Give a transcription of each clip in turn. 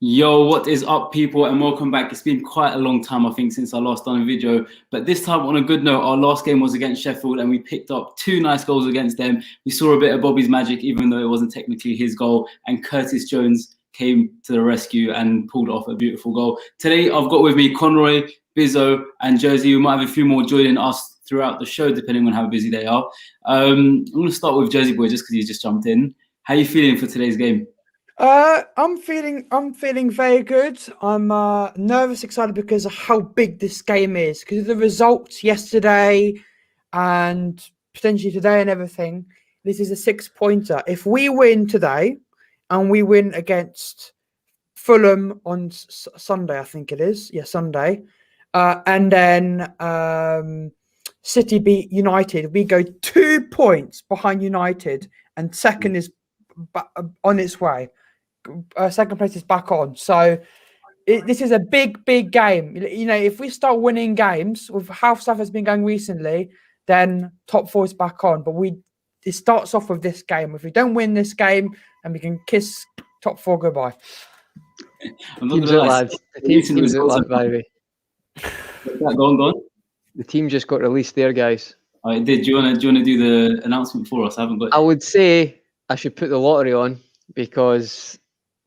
Yo, what is up, people, and welcome back. It's been quite a long time, I think, since I last done a video, but this time on a good note. Our last game was against Sheffield and we picked up 2 nice goals against them. We saw a bit of Bobby's magic, even though it wasn't technically his goal, and Curtis Jones came to the rescue and pulled off a beautiful goal. Today, I've got with me Conroy, Bizzo, and Josie. We might have a few more joining us throughout the show, depending on how busy they are. I'm going to start with Josie Boy, just because he's just jumped in. How are you feeling for today's game? I'm feeling very good. I'm nervous, excited because of how big this game is, because of the results yesterday and potentially today and everything. This is a 6-pointer. If we win today and we win against Fulham on Sunday, I think it is. Yeah, Sunday. And then City beat United. We go 2 points behind United, and second is on its way. Second place is back on. So this is a big game. You know, if we start winning games with how stuff has been going recently, then top 4 is back on. But it starts off with this game. If we don't win this game, and we can kiss top 4 goodbye. Teams out, lads. The team's out, lad, by the way. Go on. The team just got released there, guys. Do you want to do the announcement for us? I haven't got. I would say I should put the lottery on, because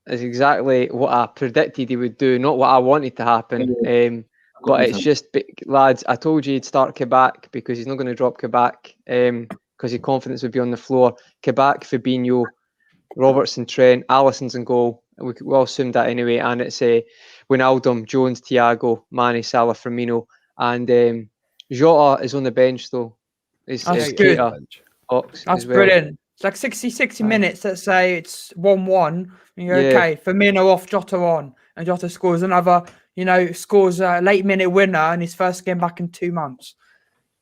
it's exactly what I predicted he would do, not what I wanted to happen. But it's just, lads, I told you he'd start Kabak because he's not going to drop Kabak because his confidence would be on the floor. Kabak, Fabinho, Robertson, Trent, Alisson's in goal. We all assumed that anyway. And it's Wijnaldum, Jones, Thiago, Mane, Salah, Firmino. And Jota is on the bench, though. That's good. That's brilliant. It's like 60 minutes. Let's say it's 1-1. You're okay. Firmino off, Jota on, and Jota scores another. Scores a late minute winner in his first game back in 2 months.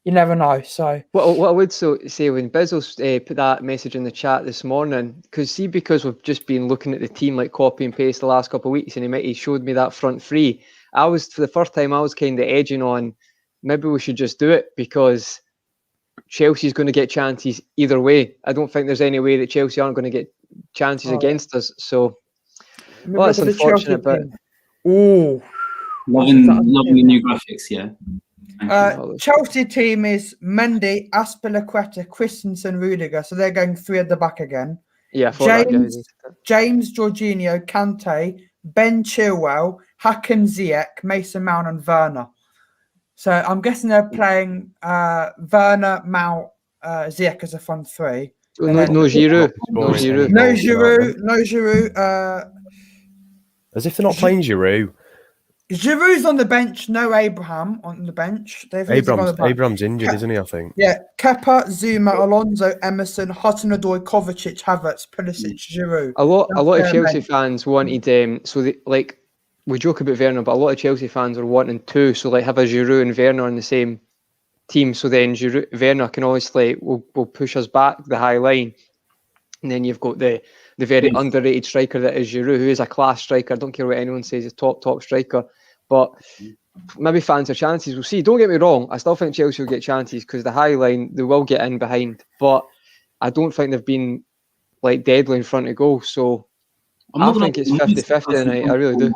You never know. So what I would say when Bizzle put that message in the chat this morning, because we've just been looking at the team like copy and paste the last couple of weeks, and he showed me that front three. For the first time, I was kind of edging on maybe we should just do it, because Chelsea's going to get chances either way. I don't think there's any way that Chelsea aren't going to get chances against us. So, that's unfortunate. But loving the new graphics, yeah. Chelsea team is Mendy, Aspilicueta, Christensen, Rudiger. So they're going 3 at the back again. Yeah, James, Jorginho, Kante, Ben Chilwell, Hakim Ziyech, Mason Mount, and Werner. So I'm guessing they're playing Werner, Mount, Ziyech as a front 3. No Giroud. No Giroud. As if they're not playing Giroud. Giroud's on the bench. No Abraham on the bench. Abraham's injured, isn't he? I think. Yeah, Kepa, Zuma, Alonso, Emerson, Hudson-Odoi, Kovacic, Havertz, Pulisic, Giroud. A lot of Chelsea fans wanted we joke about Werner, but a lot of Chelsea fans are wanting 2. So have a Giroud and Werner on the same team. So then Werner can obviously will push us back the high line, and then you've got the very underrated striker that is Giroud, who is a class striker. I don't care what anyone says, a top striker. But maybe fans are chances. We'll see. Don't get me wrong. I still think Chelsea will get chances because the high line, they will get in behind. But I don't think they've been deadly in front of goal. So I think it's 50-50 tonight. I really do.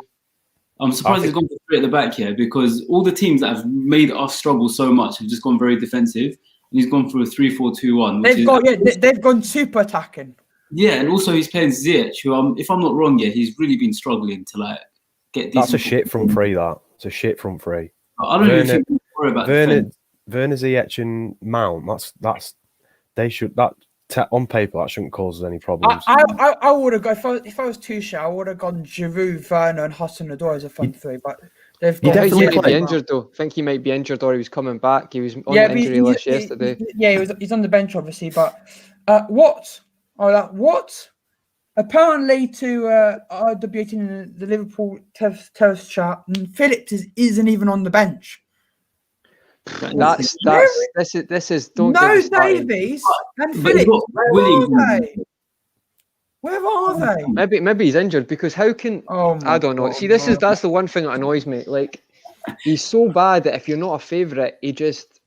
I'm surprised he's gone for 3 at the back here, because all the teams that have made us struggle so much have just gone very defensive, and he's gone for a 3-4-2-1. They've gone super attacking. Yeah, and also he's playing Ziyech, who if I'm not wrong, he's really been struggling to get these. That's a shit front 3. It's a shit front 3. I don't even think worry about Werner, Ziyech, and Mount. They should on paper that shouldn't cause us any problems. I would have gone if I was Tuchel, I would have gone Giroud, Werner, and Hudson-Odoi as a front 3. But they've got. He might be injured though. I think he might be injured, or he was coming back. He was on the injury list yesterday. He's on the bench obviously. But what? Apparently, to our debating in the Liverpool terrace chat, Phillips isn't even on the bench. This is don't no Davies and Phillips. Where are they? Maybe he's injured, because how can I don't know. See, that's the one thing that annoys me. He's so bad that if you're not a favourite, he just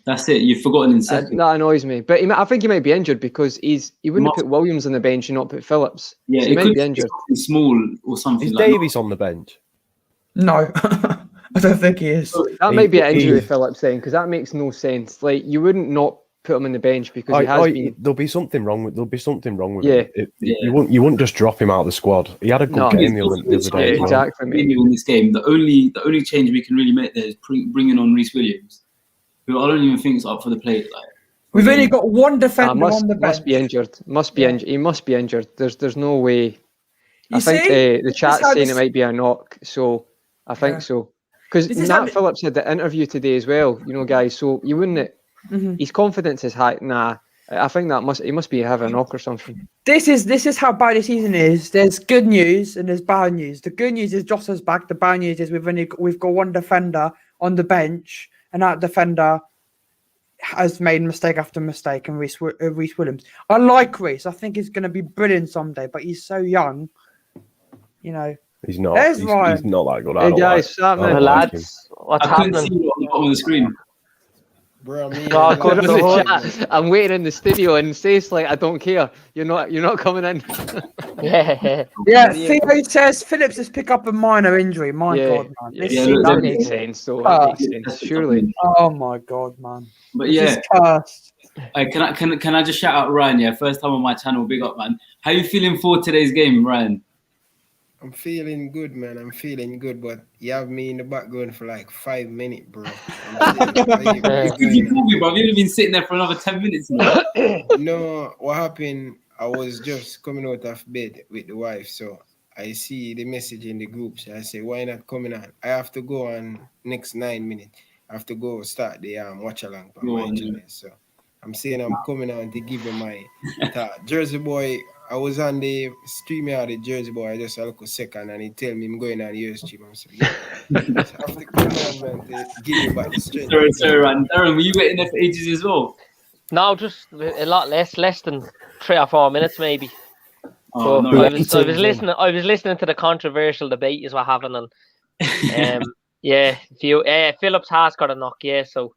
That's it. You've forgotten in second. That annoys me. But I think he might be injured because he wouldn't have put Williams on the bench and not put Phillips. Yeah, so he it might could be injured. Something small or something. Is like Davies on the bench? No, I don't think he is. That might be an injury with Phillips then, because that makes no sense. Like you wouldn't not put him on the bench because he has been. There'll be something wrong with. Yeah. him. You wouldn't just drop him out of the squad. He had a good game the other day. Yeah, exactly. In this game, the only change we can really make there is bringing on Reece Williams, who I don't even think is up for the plate. Like we've only got one defender on the bench. Must be injured. Injured. He must be injured. There's no way. I think the chat's saying it might be a knock, so I think so. Because Nat Phillips had the interview today as well, guys. So you wouldn't. His confidence is high. Nah, I think he must be having a knock or something. This is how bad the season is. There's good news and there's bad news. The good news is Jota's back. The bad news is we've got one defender on the bench, and that defender has made mistake after mistake. And Reece Williams. I like Reece. I think he's going to be brilliant someday, but he's so young. He's not. There's He's Ryan. not that good. Hey guys, lads, what's I couldn't happening? see it on the bottom of the screen. Bro, I'm waiting in the studio and says like, I don't care. You're not coming in. Yeah, Theo says Phillips has picked up a minor injury. My God, man. That makes sense. So that makes sense. Surely. Oh my God, man. But this is cursed. Can I just shout out Ryan? Yeah, first time on my channel. Big up, man. How you feeling for today's game, Ryan? I'm feeling good, man. I'm feeling good, but you have me in the background for like 5 minutes, bro. It's good you called me, bro. You've been sitting there for another 10 minutes now. No, what happened? I was just coming out of bed with the wife, so I see the message in the group. So I say, why not coming on? I have to go on next 9 minutes. I have to go start the watch along for my channel. So I'm saying I'm coming on to give you my thought. Jersey boy. I was on the stream out the Jersey boy. I just look a second and he tell me I'm going on the US stream. I'm saying, yeah. So I have to come on, man, to give you back the strength. Sorry, Ryan. Darren, were you waiting there for ages as well? No, just a lot less than 3 or 4 minutes maybe. Oh, no, I was listening to the controversial debate is what happened, and Phillips has got a knock, so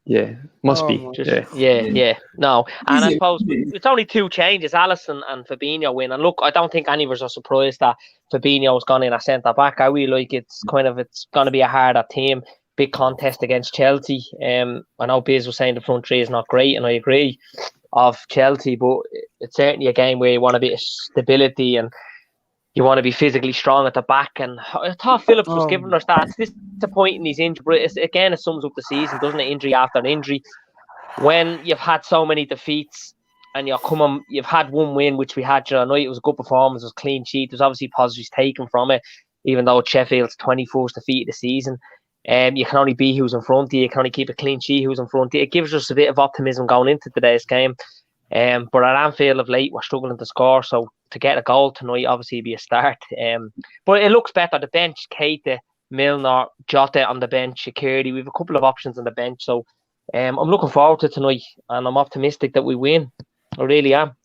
must be. No, and I suppose it's only 2 changes. Alisson and Fabinho win, and look, I don't think any of us are surprised that Fabinho's gone in a centre back. I really like it's going to be a harder team, big contest against Chelsea. I know Biz was saying the front three is not great, and I agree of Chelsea, but it's certainly a game where you want a bit of stability and you want to be physically strong at the back. And I thought Phillips was giving us that. It's disappointing his injury, but it sums up the season, doesn't it? Injury after injury. When you've had so many defeats and you've had one win, which we had during the night, it was a good performance, it was a clean sheet. There's obviously positives taken from it, even though it's Sheffield's 21st defeat of the season. You can only be who's in front of you. You can only keep a clean sheet who's in front of you. It gives us a bit of optimism going into today's game. But at Anfield of late, we're struggling to score. So to get a goal tonight, obviously, be a start. But it looks better. The bench, Keita, Milner, Jota on the bench, Shaqiri. We have a couple of options on the bench. So I'm looking forward to tonight, and I'm optimistic that we win. I really am.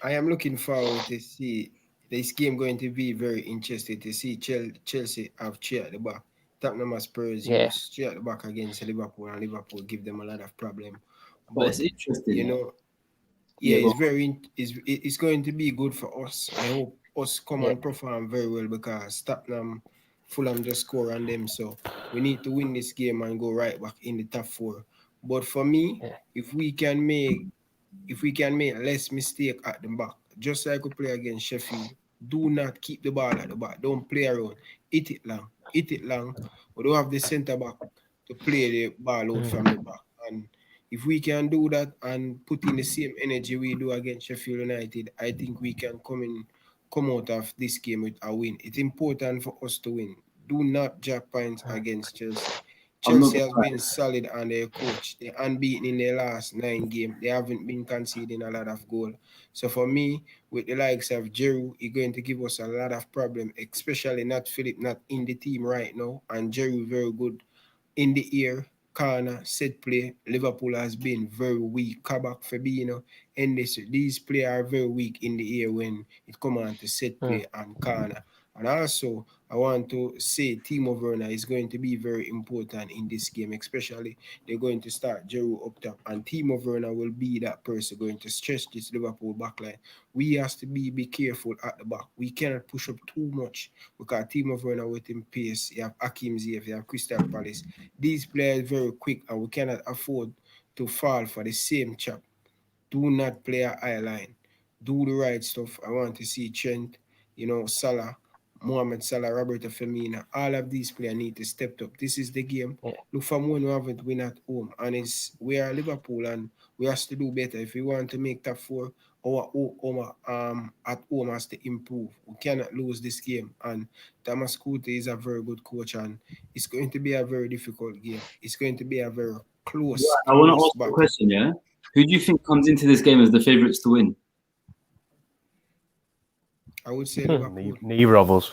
I am looking forward to see this game. Going to be very interesting to see Chelsea have cheer at the back. Tottenham Spurs, cheer at the back against Liverpool, and Liverpool give them a lot of problem. But it's interesting, it's going to be good for us. I hope us come and perform very well because Tottenham, Fulham just score on them, so we need to win this game and go right back in the top 4. But for me, if we can make less mistake at the back, just like we play against Sheffield, do not keep the ball at the back. Don't play around. Hit it long. We don't have the centre back to play the ball out from the back. And if we can do that and put in the same energy we do against Sheffield United, I think we can come out of this game with a win. It's important for us to win. Do not drop points against Chelsea. Chelsea has been solid on their coach. They're unbeaten in their last 9 games. They haven't been conceding a lot of goals. So for me, with the likes of Giroud, he's going to give us a lot of problems, especially not Philip, not in the team right now. And Giroud very good in the air, corner, set play. Liverpool has been very weak. Kabak, Fabinho, and these players are very weak in the air when it comes on to set play and corner. And also, I want to say Timo Werner is going to be very important in this game, especially they're going to start Giroud up top, and Timo Werner will be that person going to stretch this Liverpool backline. We have to be careful at the back. We cannot push up too much because Timo Werner with him pace, you have Hakim Ziyech, you have Crystal Palace. These players very quick, and we cannot afford to fall for the same chap. Do not play a high line. Do the right stuff. I want to see Trent, Salah, Mohamed Salah, Roberto Firmino. All of these players need to step up. This is the game. Yeah. Look for one who haven't win at home. And we are Liverpool and we have to do better. If we want to make top four, our at home has to improve. We cannot lose this game. And Thomas Tuchel is a very good coach, and it's going to be a very difficult game. It's going to be a very close. I want to ask a question, yeah? Who do you think comes into this game as the favourites to win? I would say Liverpool. Neither of us.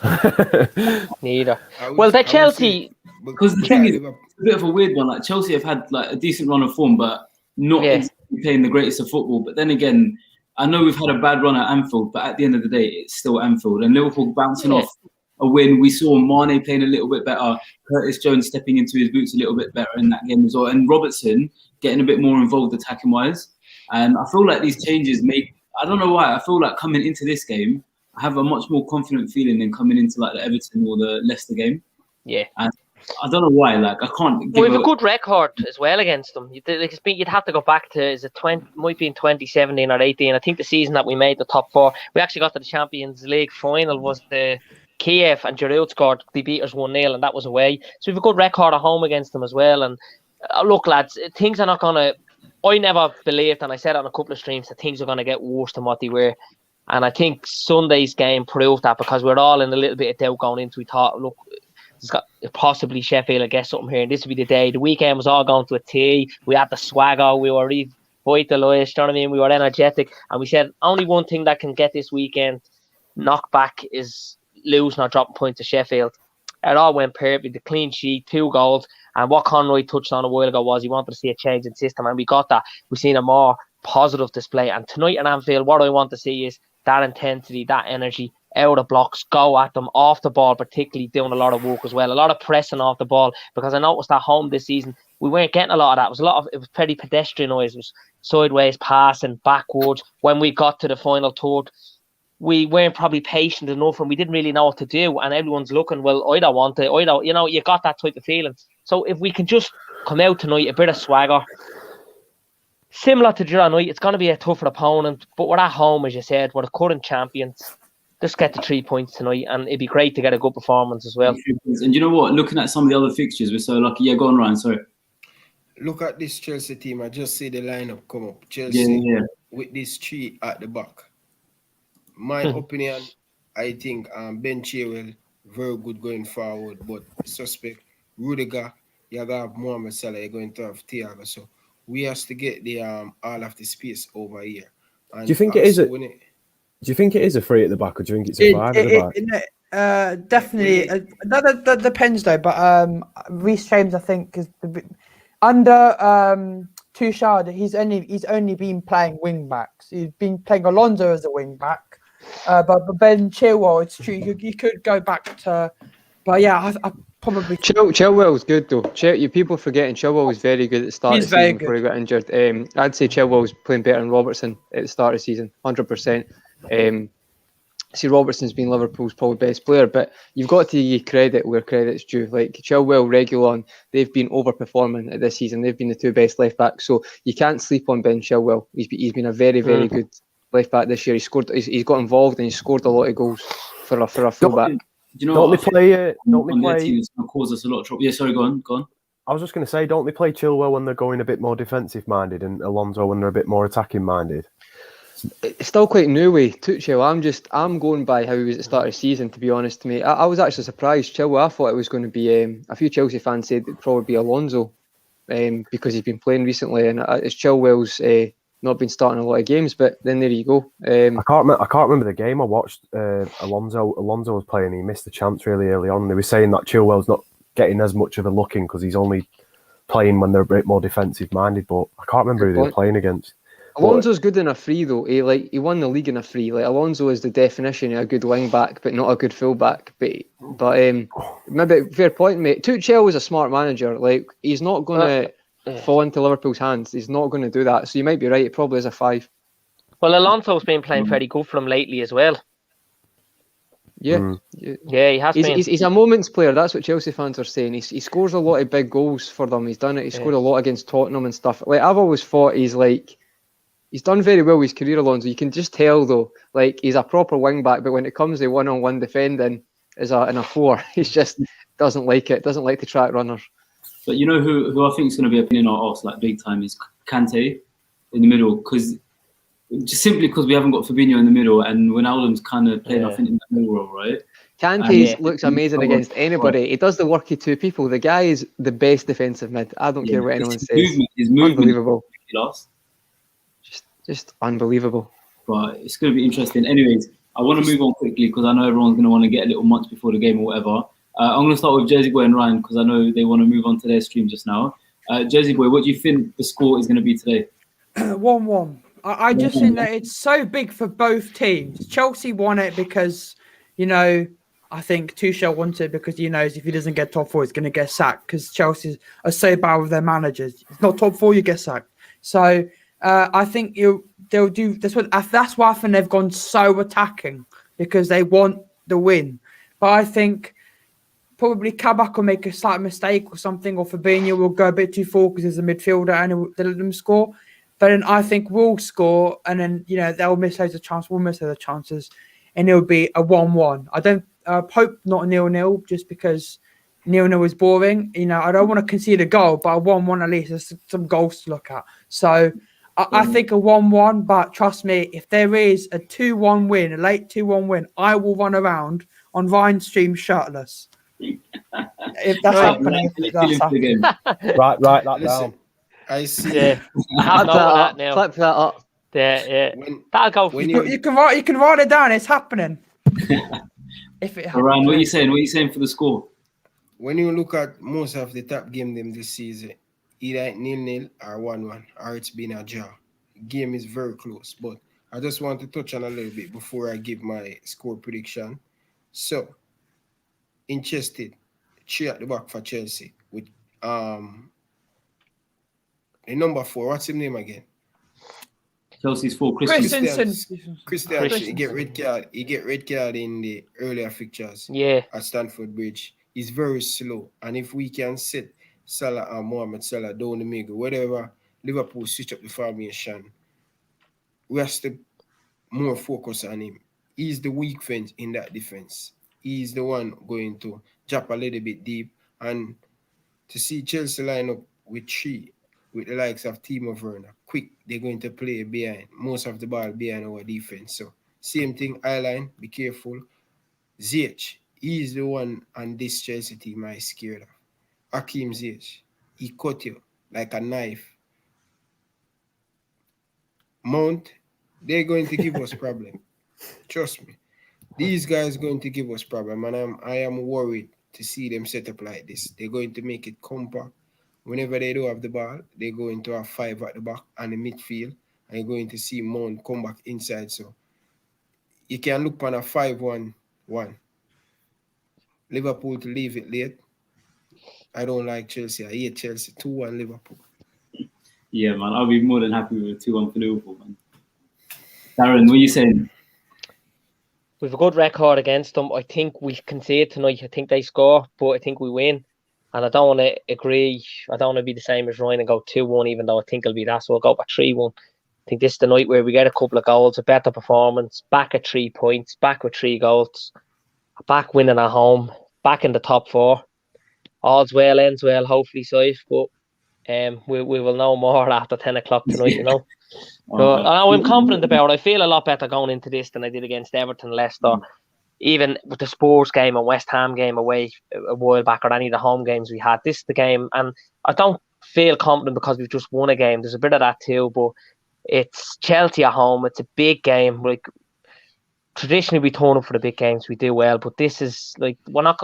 Neither. Well, the Chelsea... Because the thing is, it's a bit of a weird one. Like Chelsea have had like a decent run of form, but not exactly playing the greatest of football. But then again, I know we've had a bad run at Anfield, but at the end of the day, it's still Anfield. And Liverpool bouncing off a win. We saw Mane playing a little bit better, Curtis Jones stepping into his boots a little bit better in that game as well, and Robertson getting a bit more involved attacking-wise. And I feel like these changes I don't know why, I feel like coming into this game, I have a much more confident feeling than coming into like the Everton or the Leicester game. Yeah. And I don't know why, like I can't give we have a good record as well against them. You'd have to go back to, might be in 2017 or 18. I think the season that we made the top four, we actually got to the Champions League final, was the Kiev, and Giroud scored. They beat us 1-0 and that was away. So we have a good record at home against them as well. And look, lads, things are not going to... I never believed, and I said on a couple of streams, that things are going to get worse than what they were. And I think Sunday's game proved that, because we're all in a little bit of doubt going into. We thought, look, it's got possibly Sheffield will get something here, and this will be the day. The weekend was all going to a T. We had the swagger. We were revitalised. You know what I mean? We were energetic, and we said only one thing that can get this weekend knocked back is losing or dropping points to Sheffield. It all went perfect. The clean sheet, 2 goals, and what Conroy touched on a while ago was he wanted to see a change in system, and we got that. We've seen a more positive display, and tonight in Anfield, what I want to see is that intensity, that energy, out of blocks, go at them, off the ball, particularly doing a lot of work as well, a lot of pressing off the ball, because I noticed at home this season we weren't getting a lot of that. It was pretty pedestrianised. It was sideways passing, backwards. When we got to the final third, we weren't probably patient enough, and we didn't really know what to do, and everyone's looking, well, I don't want it, you got that type of feeling. So if we can just come out tonight, a bit of swagger, similar to the other night, it's going to be a tougher opponent, but we're at home, as you said, we're the current champions. Just get the 3 points tonight, and it'd be great to get a good performance as well. And you know what? Looking at some of the other fixtures, we're so lucky. Yeah, go on, Ryan, sorry. Look at this Chelsea team. I just see the lineup come up. Chelsea with these 3 at the back. My opinion, I think Ben Chilwell, very good going forward, but suspect. Rudiger, you're going to have Mohamed Salah, you're going to have Thiago. So we have to get the all of the space over here. And do you think it is? Do you think it is a 3 at the back, or do you think it's a 5 at the back? Definitely. That depends though. But Reece James, I think, is under Tuchel, he's only been playing wing backs. He's been playing Alonso as a wing back. But Ben Chilwell, it's true. You could go back to, but yeah, I probably Chilwell's good though. People forgetting Chilwell was very good at the start of the season before he got injured. I'd say Chilwell's playing better than Robertson at the start of the season, 100%. See, Robertson's been Liverpool's probably best player, but you've got to give credit where credit's due. Like Chilwell, Reguilon, they've been overperforming this season. They've been the 2 best left backs, so you can't sleep on Ben Chilwell. He's been a very, very good left back this year. He's got involved and he's scored a lot of goals for a full back. Don't they play? Teams cause us a lot of trouble. Yeah, sorry, go on. I was just going to say, don't they play Chilwell when they're going a bit more defensive minded, and Alonso when they're a bit more attacking minded? It's still quite new with Tuchel. I'm going by how he was at the start of the season, to be honest. To me, I was actually surprised. Chilwell, I thought it was going to be a few Chelsea fans said it'd probably be Alonso, because he's been playing recently, and it's Chilwell's not been starting a lot of games. But then there you go. I can't remember the game I watched. Alonso was playing. He missed the chance really early on. They were saying that Chilwell's not getting as much of a look in because he's only playing when they're a bit more defensive minded. But I can't remember who they were playing against. Alonso's good in a free though. He won the league in a free. Like Alonso is the definition of a good wing back, but not a good full back. But maybe fair point, mate. Tuchel is a smart manager. Like he's not going to fall into Liverpool's hands. He's not going to do that. So you might be right. It probably is a 5. Well, Alonso's been playing very good for him lately as well. Yeah, he has been. He's a moments player. That's what Chelsea fans are saying. He scores a lot of big goals for them. He's done it. He scored a lot against Tottenham and stuff. Like I've always thought he's done very well with his career, Alonso. You can just tell though, like he's a proper wing back, but when it comes to one-on-one defending, in a 4, he just doesn't like it. Doesn't like the track runners. But you know who I think is going to be a pin in our arse like big time is Kante in the middle, because just simply because we haven't got Fabinho in the middle, and Wijnaldum's kind of playing I think in that middle role, right? Kante looks amazing against anybody. He does the work of 2 people. The guy is the best defensive mid. I don't care what anyone says. His movement unbelievable. Is just unbelievable. But it's going to be interesting. Anyways, I want to move on quickly because I know everyone's going to want to get a little months before the game or whatever. I'm going to start with Jersey Boy and Ryan because I know they want to move on to their stream just now. Jersey Boy, what do you think the score is going to be today? 1-1. I just think that it's so big for both teams. Chelsea won it because, I think Tuchel wanted it because he knows if he doesn't get top 4, he's going to get sacked because Chelsea are so bad with their managers. It's not top 4, you get sacked. So I think they'll do that's why I think they've gone so attacking because they want the win. But I think probably Kabak will make a slight mistake or something, or Fabinho will go a bit too forward because he's a midfielder and they'll let them score. But then I think we'll score, and then they'll miss loads of chances. We'll miss loads of chances, and it'll be a 1-1. I don't hope not a 0-0, just because 0-0 is boring. I don't want to concede a goal, but a 1-1 at least there's some goals to look at. So I think a 1-1. But trust me, if there is a 2-1 win, a late 2-1 win, I will run around on Vine stream shirtless. If that's happening, that's happening. Write that down. I see. Yeah, Clip that up. Yeah. That'll go. You can write it down. It's happening. If it happens. Ryan, what are you saying? What are you saying for the score? When you look at most of the top game them this season, either 0-0 or 1-1, or it's been a draw. Game is very close, but I just want to touch on a little bit before I give my score prediction. So, interested, 3 at the back for Chelsea with the number 4. What's his name again? Chelsea's 4. Christensen. He get red card. He get red card in the earlier fixtures. Yeah. At Stamford Bridge. He's very slow, and if we can set Salah and Mohamed Salah down the middle, whatever Liverpool switch up the formation, we have to more focus on him. He's the weak fence in that defense. He's the one going to drop a little bit deep, and to see Chelsea line up with 3, with the likes of Timo Werner, quick, they're going to play behind, most of the ball behind our defense. So, same thing, I-line, be careful. Ziyech, he's the one on this Chelsea team I'm scared of. Hakim Ziyech, he cut you like a knife. Mount, they're going to give us problem. Trust me. These guys are going to give us problem, and I am worried to see them set up like this. They're going to make it compact. Whenever they do have the ball, they're going to have 5 at the back and the midfield, and you're going to see Mount come back inside. So you can look on a 5-1-1. Liverpool to leave it late. I don't like Chelsea. I hate Chelsea. 2-1 Liverpool. Yeah, man. I'll be more than happy with 2-1 for Liverpool, man. Darren, what are you saying? We've a good record against them. I think we concede tonight. I think they score, but I think we win. And I don't want to agree. I don't want to be the same as Ryan and go 2-1, even though I think it'll be that. So I'll go for 3-1. I think this is the night where we get a couple of goals, a better performance, back at 3 points, back with 3 goals, back winning at home, back in the top 4. All's well, ends well, hopefully, Saif. But we will know more after 10 o'clock tonight, But I'm confident about it. I feel a lot better going into this than I did against Everton, Leicester. Even with the Spurs game and West Ham game away a while back, or any of the home games we had, this is the game. And I don't feel confident because we've just won a game. There's a bit of that too, but it's Chelsea at home. It's a big game. Like, traditionally, we turn up for the big games. We do well, but this is like, we're not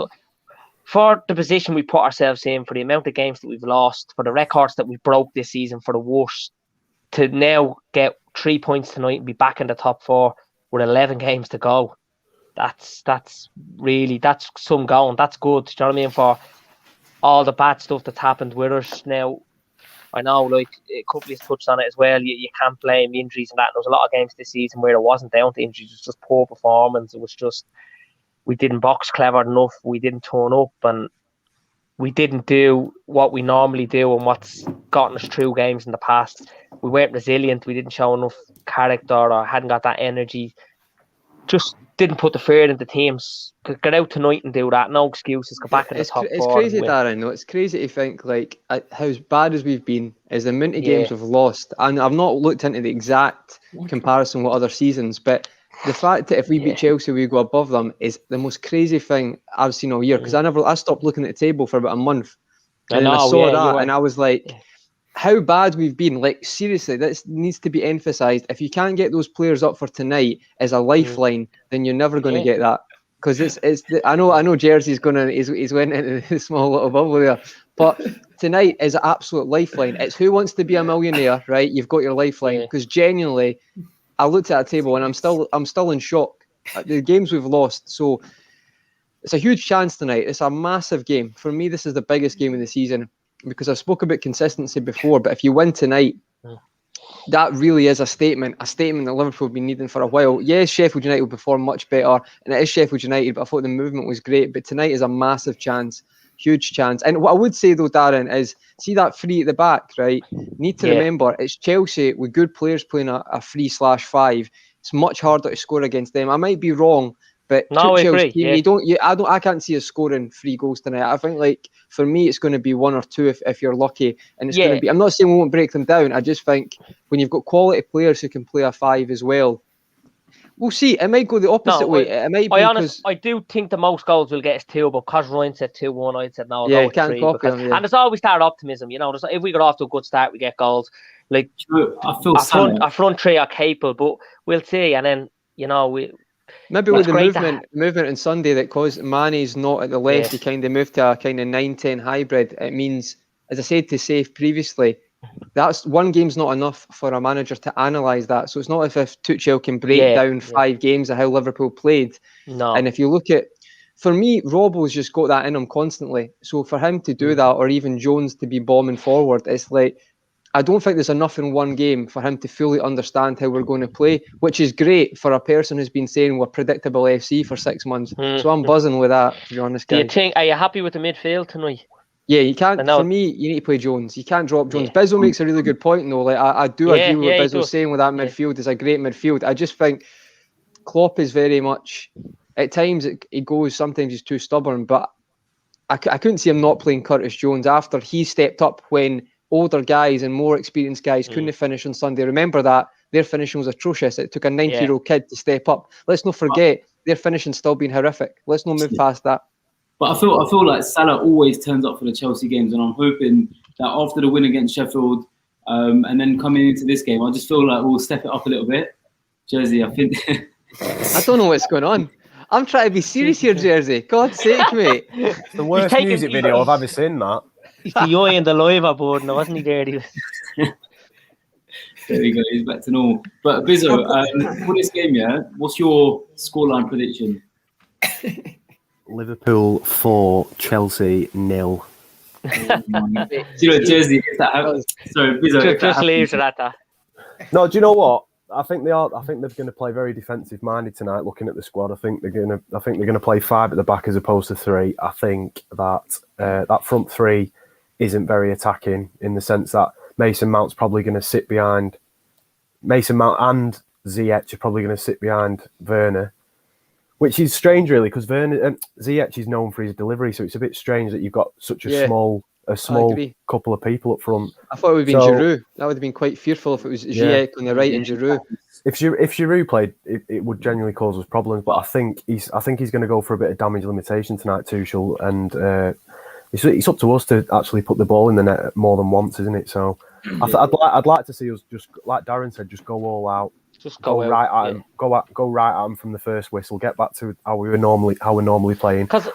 for the position we put ourselves in, for the amount of games that we've lost, for the records that we broke this season, for the worst to now get 3 points tonight and be back in the top 4 with 11 games to go, that's some going. That's good. Do you know what I mean? For all the bad stuff that's happened with us now, I know, like, a couple has touched on it as well. You can't blame injuries and that. There was a lot of games this season where it wasn't down to injuries. It was just poor performance. It was just, we didn't box clever enough. We didn't turn up, and we didn't do what we normally do and what's gotten us through games in the past. We weren't resilient. We didn't show enough character or hadn't got that energy. Just didn't put the fear into teams. Get out tonight and do that. No excuses. Go back in the top 4. It's crazy, Darren. No, it's crazy to think, like, how bad as we've been is the amount of games we've lost. And I've not looked into the exact comparison with other seasons, but the fact that if we beat Chelsea, we go above them is the most crazy thing I've seen all year. Because I stopped looking at the table for about a month, and then I saw that, and I was like, how bad we've been. Like, seriously, this needs to be emphasised. If you can't get those players up for tonight as a lifeline, then you're never going to get that. Because I know Jersey's he's went into this small little bubble there, but tonight is an absolute lifeline. It's who wants to be a millionaire, right? You've got your lifeline. Because genuinely, I looked at that table and I'm still in shock at the games we've lost. So it's a huge chance tonight. It's a massive game. For me, this is the biggest game of the season, because I've spoken about consistency before, but if you win tonight, that really is a statement that Liverpool have been needing for a while. Yes, Sheffield United will perform much better, and it is Sheffield United, but I thought the movement was great. But tonight is a massive chance, huge chance. And what I would say, though, Darren, is see that free at the back, right? You need to remember, it's Chelsea with good players playing a 3/5. It's much harder to score against them. I might be wrong, but no, I agree. I can't see us scoring 3 goals tonight. I think, like, for me, it's going to be 1 or 2 if you're lucky, and it's going to be. I'm not saying we won't break them down. I just think when you've got quality players who can play a 5 as well, we'll see. It might go the opposite way. It might be I do think the most goals will get us 2, but because Ryan said 2-1, I said no. I'll go with can't 3 copy them, and there's always that optimism, you know. If we got off to a good start, we get goals. Like, I feel our front 3 are capable, but we'll see. And then, you know, maybe with the movement on Sunday that caused Mane's not at the left, he kind of moved to a kind of 9-10 hybrid. It means, as I said to Safe previously, that's one game's not enough for a manager to analyse that. So it's not as if Tuchel can break down 5 games of how Liverpool played. No. And if you look at, for me, Robbo's just got that in him constantly. So for him to do that, or even Jones to be bombing forward, it's like, I don't think there's enough in one game for him to fully understand how we're going to play, which is great for a person who's been saying we're predictable FC for 6 months. So I'm buzzing with that, to be honest, guys. Are you happy with the midfield tonight? Yeah, you can't. For me, you need to play Jones. You can't drop Jones. Bizzo makes a really good point, though. Like, I do agree with what Bizzo's saying with that midfield. It's a great midfield. I just think Klopp is very much, at times he goes, sometimes he's too stubborn, but I couldn't see him not playing Curtis Jones after he stepped up when older guys and more experienced guys couldn't finish on Sunday. Remember that their finishing was atrocious. It took a 90-year-old kid to step up. Let's not forget their finishing still being horrific. Let's not move past that. But I feel like Salah always turns up for the Chelsea games, and I'm hoping that after the win against Sheffield, and then coming into this game, I just feel like we'll step it up a little bit. Jersey, I think. I don't know what's going on. I'm trying to be serious here, Jersey. God's sake, mate. It's the worst music video I've ever seen, that. He's the eye and the live aboard now, wasn't he, there? There we go, he's back to normal. But Bizzo, for this game, what's your scoreline prediction? Liverpool 4, Chelsea 0. Jersey, if that happens. Sorry, Bizzo. Just leaves it at that. No, do you know what? I think they are. I think they're going to play very defensive minded tonight. Looking at the squad, I think they're going to play 5 at the back as opposed to 3. I think that that front 3 isn't very attacking, in the sense that Mason Mount's probably going to sit behind. Mason Mount and Ziyech are probably going to sit behind Werner, which is strange, really, because Ziyech is known for his delivery, so it's a bit strange that you've got such a small couple of people up front. I thought it would have been Giroud. That would have been quite fearful if it was Ziyech on the right and Giroud. If Giroud played, it would genuinely cause us problems. But I think he's going to go for a bit of damage limitation tonight, Tuchel, and it's up to us to actually put the ball in the net more than once, isn't it? So I'd like to see us, just like Darren said, just go all out. Just go right at him. Go right at him from the first whistle. Get back to how we're normally playing. Because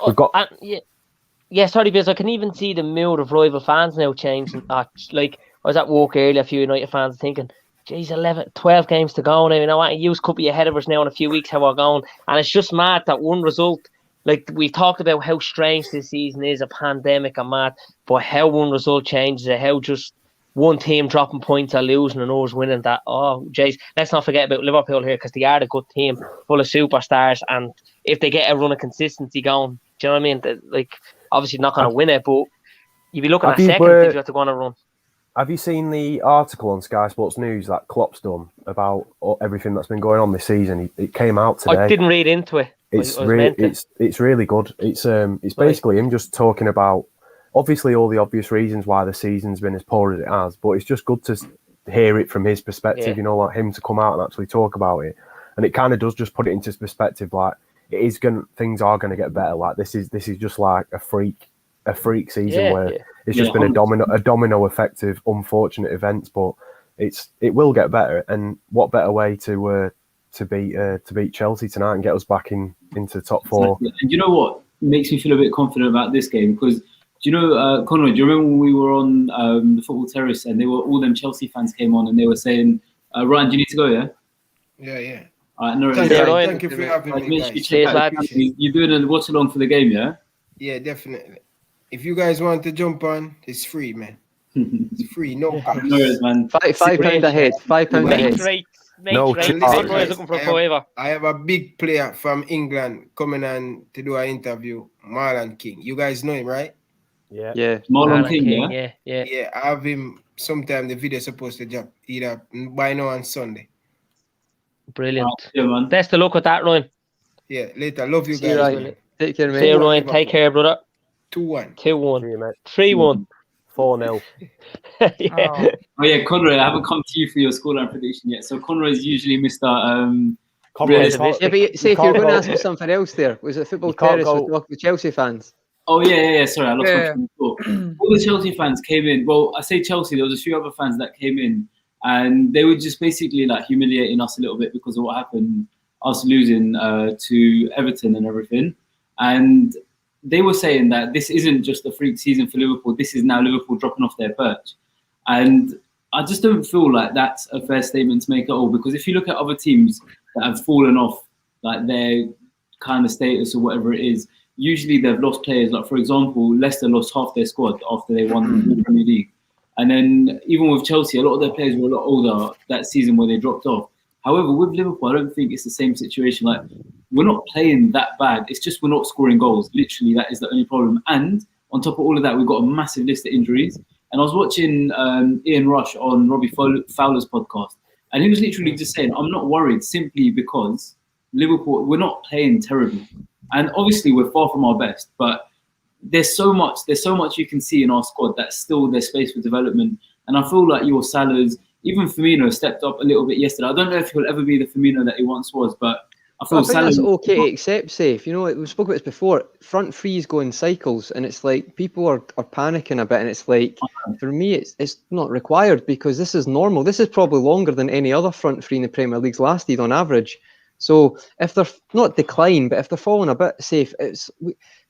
sorry, Biz. I can even see the mood of rival fans now changing. Like, I was at work earlier, a few United fans thinking, geez, 12 games to go now. You know what? You could be ahead of us now in a few weeks how we're going. And it's just mad that one result, like we've talked about how strange this season is, a pandemic and mad, but how one result changes it, how just one team dropping points or losing and others winning that. Oh, jeez. Let's not forget about Liverpool here, because they are a good team full of superstars. And if they get a run of consistency going, do you know what I mean? Like, obviously not going to win it, but you'd be looking at second if you have to go on a run. Have you seen the article on Sky Sports News that Klopp's done about everything that's been going on this season? It came out today. I didn't read into it. It's really good. It's basically him just talking about obviously all the obvious reasons why the season's been as poor as it has, but it's just good to hear it from his perspective. You know, like him to come out and actually talk about it, and it kind of does just put it into perspective. Like things are gonna get better. Like this is just like a freak season where it's just been a domino effect of unfortunate events, but it will get better. And what better way to beat Chelsea tonight and get us back into the top four? And you know what makes me feel a bit confident about this game? Because do you know, Conroy, do you remember when we were on the football terrace and all them Chelsea fans came on and they were saying, Ryan, do you need to go? Yeah. All right, no, thank you for having me, guys. You're doing a watch along for the game, yeah? Yeah, definitely. If you guys want to jump on, it's free, man. It's free, no cost. No worries, man. £5 ahead. £5 ahead. No, looking for forever. I have a big player from England coming on to do an interview, Marlon King. You guys know him, right? Yeah. Marlon King, yeah. Yeah, I have him sometime. The video is supposed to drop either by now on Sunday. Brilliant. Yeah, man. Best of luck with that, Ryan. Yeah, later. Love you See guys. Ryan. Take care, mate. See you, Ryan. Take care, brother. 2-1. 2-1. 3-1. 4-0. Yeah. Oh yeah, Conroy, I haven't come to you for your scoreline prediction yet. So Conroy's usually Mr. Conroy, Yeah, but say if you're going to ask me something else there, was it football terrace with the Chelsea fans? Oh yeah. Sorry, I lost my train of thought. All the Chelsea fans came in. Well, I say Chelsea. There was a few other fans that came in, and they were just basically like humiliating us a little bit because of what happened, us losing to Everton and everything. And they were saying that this isn't just a freak season for Liverpool. This is now Liverpool dropping off their perch. And I just don't feel like that's a fair statement to make at all. Because if you look at other teams that have fallen off like their kind of status or whatever it is, usually they've lost players. Like, for example, Leicester lost half their squad after they won the Premier League. And then even with Chelsea, a lot of their players were a lot older that season where they dropped off. However, with Liverpool, I don't think it's the same situation. Like, we're not playing that bad. It's just we're not scoring goals. Literally, that is the only problem. And on top of all of that, we've got a massive list of injuries. And I was watching Ian Rush on Robbie Fowler's podcast, and he was literally just saying, I'm not worried simply because Liverpool, we're not playing terribly. And obviously, we're far from our best, but there's so much you can see in our squad that's still there's space for development. And I feel like your Salah's, even Firmino stepped up a little bit yesterday. I don't know if he'll ever be the Firmino that he once was, but I think that's okay to accept, Safe. You know, we spoke about this before. Front threes go in cycles, and it's like people are panicking a bit, and it's like, for me, it's not required because this is normal. This is probably longer than any other front three in the Premier League's lasted on average. So if they're not decline, but if they're falling a bit, Safe,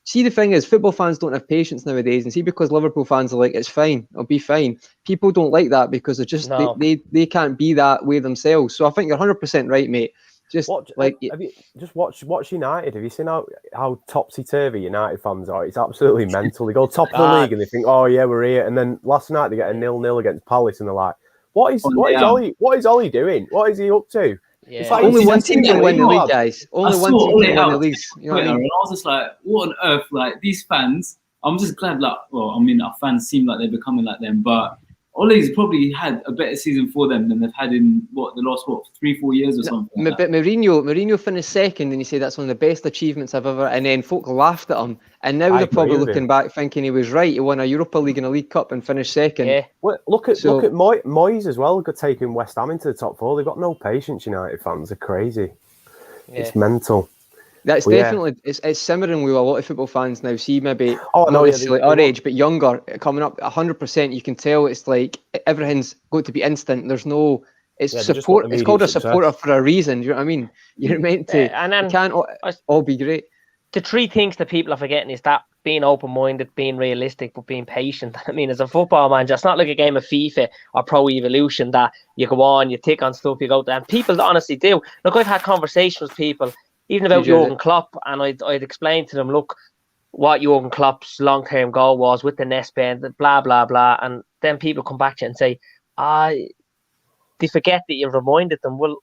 see, the thing is, football fans don't have patience nowadays, and see, because Liverpool fans are like, it's fine, it'll be fine. People don't like that because they're just they can't be that way themselves. So I think you're 100% right, mate. Just watch United. Have you seen how topsy-turvy United fans are? It's absolutely mental. They go top of the league and they think, oh yeah, we're here. And then last night they get a 0-0 against Palace and they're like, what is Ollie doing? What is he up to? Yeah. It's like only one team can win the league, guys. Only one team can win the league. You know what I mean? And I was just like, what on earth? Like, these fans, I'm just glad, like, well, I mean, our fans seem like they're becoming like them, but Ole's probably had a better season for them than they've had in the last 3-4 years or something. But Mourinho finished second, and he said that's one of the best achievements I've ever. And then folk laughed at him, and now they're probably looking back thinking he was right. He won a Europa League and a League Cup and finished second. Yeah. Well, look at Moyes as well. Taking West Ham into the top four. They've got no patience. United fans are crazy. Yeah. It's mental. That's definitely it's simmering with a lot of football fans now. See, maybe our age, but younger, coming up 100%. You can tell it's like everything's going to be instant. There's no, it's support. It's called a supporter for a reason. Do you know what I mean? You're meant to. And then it can't all be great. The three things that people are forgetting is that being open-minded, being realistic, but being patient. I mean, as a football manager, it's not like a game of FIFA or Pro Evolution that you go on, you tick on stuff, you go there. And people honestly do. Look, I've had conversations with people, even about Jurgen Klopp, and I'd explain to them, look, what Jurgen Klopp's long-term goal was with the nest bend, blah, blah, blah. And then people come back to you and say, they forget that you've reminded them. Well,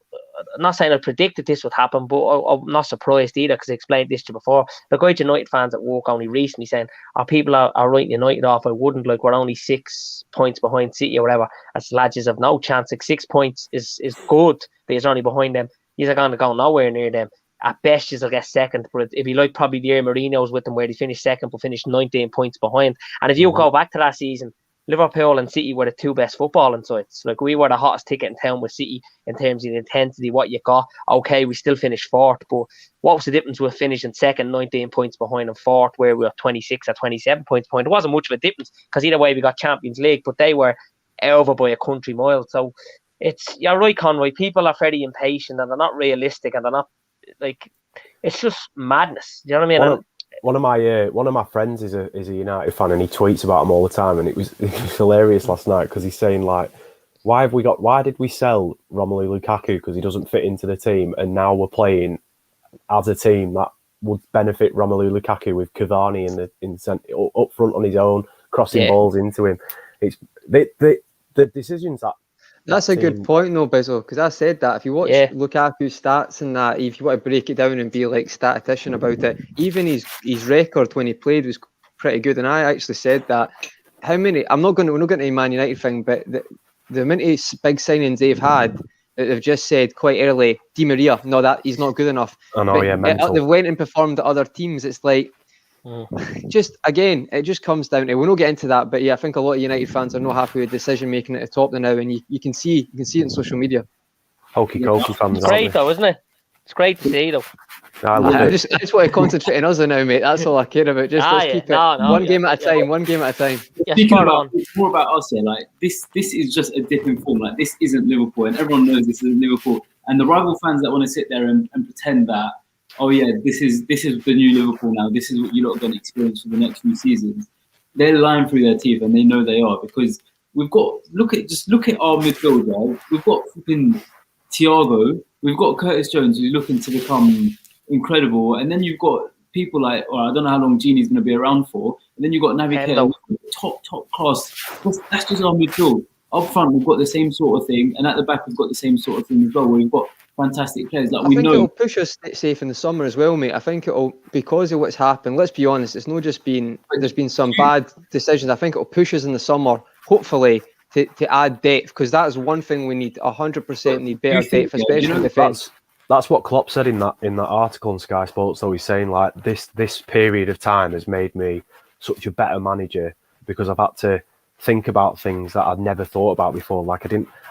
I'm not saying I predicted this would happen, but I'm not surprised either because I explained this to you before. Look, I had United fans at work only recently saying, people are writing United off. I wouldn't, like, we're only 6 points behind City or whatever. As lads have no chance. Like, 6 points is good, but he's only behind them. He's going to go nowhere near them. At best, he'll get second, but it'd be like probably the year Mourinho's with them where they finished second but finished 19 points behind. And if you go back to that season, Liverpool and City were the two best footballing sides. Like, we were the hottest ticket in town with City in terms of the intensity, what you got. Okay, we still finished fourth, but what was the difference with finishing second, 19 points behind, and fourth, where we were 26 or 27 points behind? It wasn't much of a difference because either way we got Champions League, but they were over by a country mile. So you're right, Conroy. People are very impatient and they're not realistic and they're not, like, it's just madness. Do you know what I mean? One of my friends is a United fan, and he tweets about them all the time. And it was hilarious last night because he's saying, like, why did we sell Romelu Lukaku because he doesn't fit into the team, and now we're playing as a team that would benefit Romelu Lukaku with Cavani up front on his own, crossing balls into him. It's the decisions that. That's a good point, though, Bizzle, because I said that if you watch Lukaku's stats and that, if you want to break it down and be like statistician about it, even his record when he played was pretty good. And I actually said that. We're not going to a Man United thing, but the amount of big signings they've had, they've just said quite early, Di Maria, no, that he's not good enough. I know, mental. They've went and performed at other teams. It's like, just again, it just comes down to, we'll not get into that, but yeah, I think a lot of United fans are not happy with decision making at the top now, and you can see it on social media. Hokey fans. It's great though, isn't it? It's great to see though. I love it. I just want to concentrate on us now, mate. That's all I care about. Just let's keep it one game at a time. One game at a time. Yeah, it's more about us here. Like this is just a different form. Like, this isn't Liverpool, and everyone knows this isn't Liverpool. And the rival fans that want to sit there and pretend that, oh yeah, this is the new Liverpool now. This is what you lot are going to experience for the next few seasons. They're lying through their teeth, and they know they are, because we've got look at our midfield. Right? We've got fucking Thiago. We've got Curtis Jones, who's looking to become incredible, and then you've got people like, I don't know how long Gini's going to be around for, and then you've got Naby Keita, top class. That's just our midfield. Up front, we've got the same sort of thing, and at the back, we've got the same sort of thing as well. Where we've got fantastic players. Like, I think it'll push us safe in the summer as well, mate. I think it'll, because of what's happened. Let's be honest, it's not just there's been some bad decisions. I think it'll push us in the summer, hopefully, to add depth, because that is one thing we need. 100% need better depth, especially in defence. That's what Klopp said in that article on Sky Sports. Though he's saying, like, this period of time has made me such a better manager because I've had to think about things that I'd never thought about before. Like,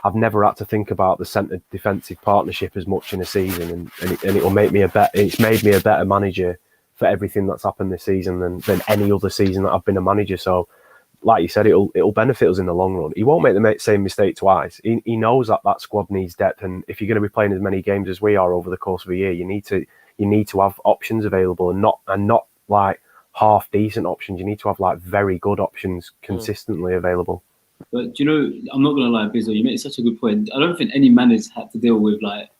I've never had to think about the centre defensive partnership as much in a season, and it'll make me it's made me a better manager for everything that's happened this season than any other season that I've been a manager. So, like you said, it'll benefit us in the long run. He won't make the same mistake twice. He knows that squad needs depth, and if you're going to be playing as many games as we are over the course of a year, you need to have options available, and not like half decent options. You need to have like very good options consistently available. But do you know, I'm not going to lie, Bizzo, you made such a good point. I don't think any managers had to deal with like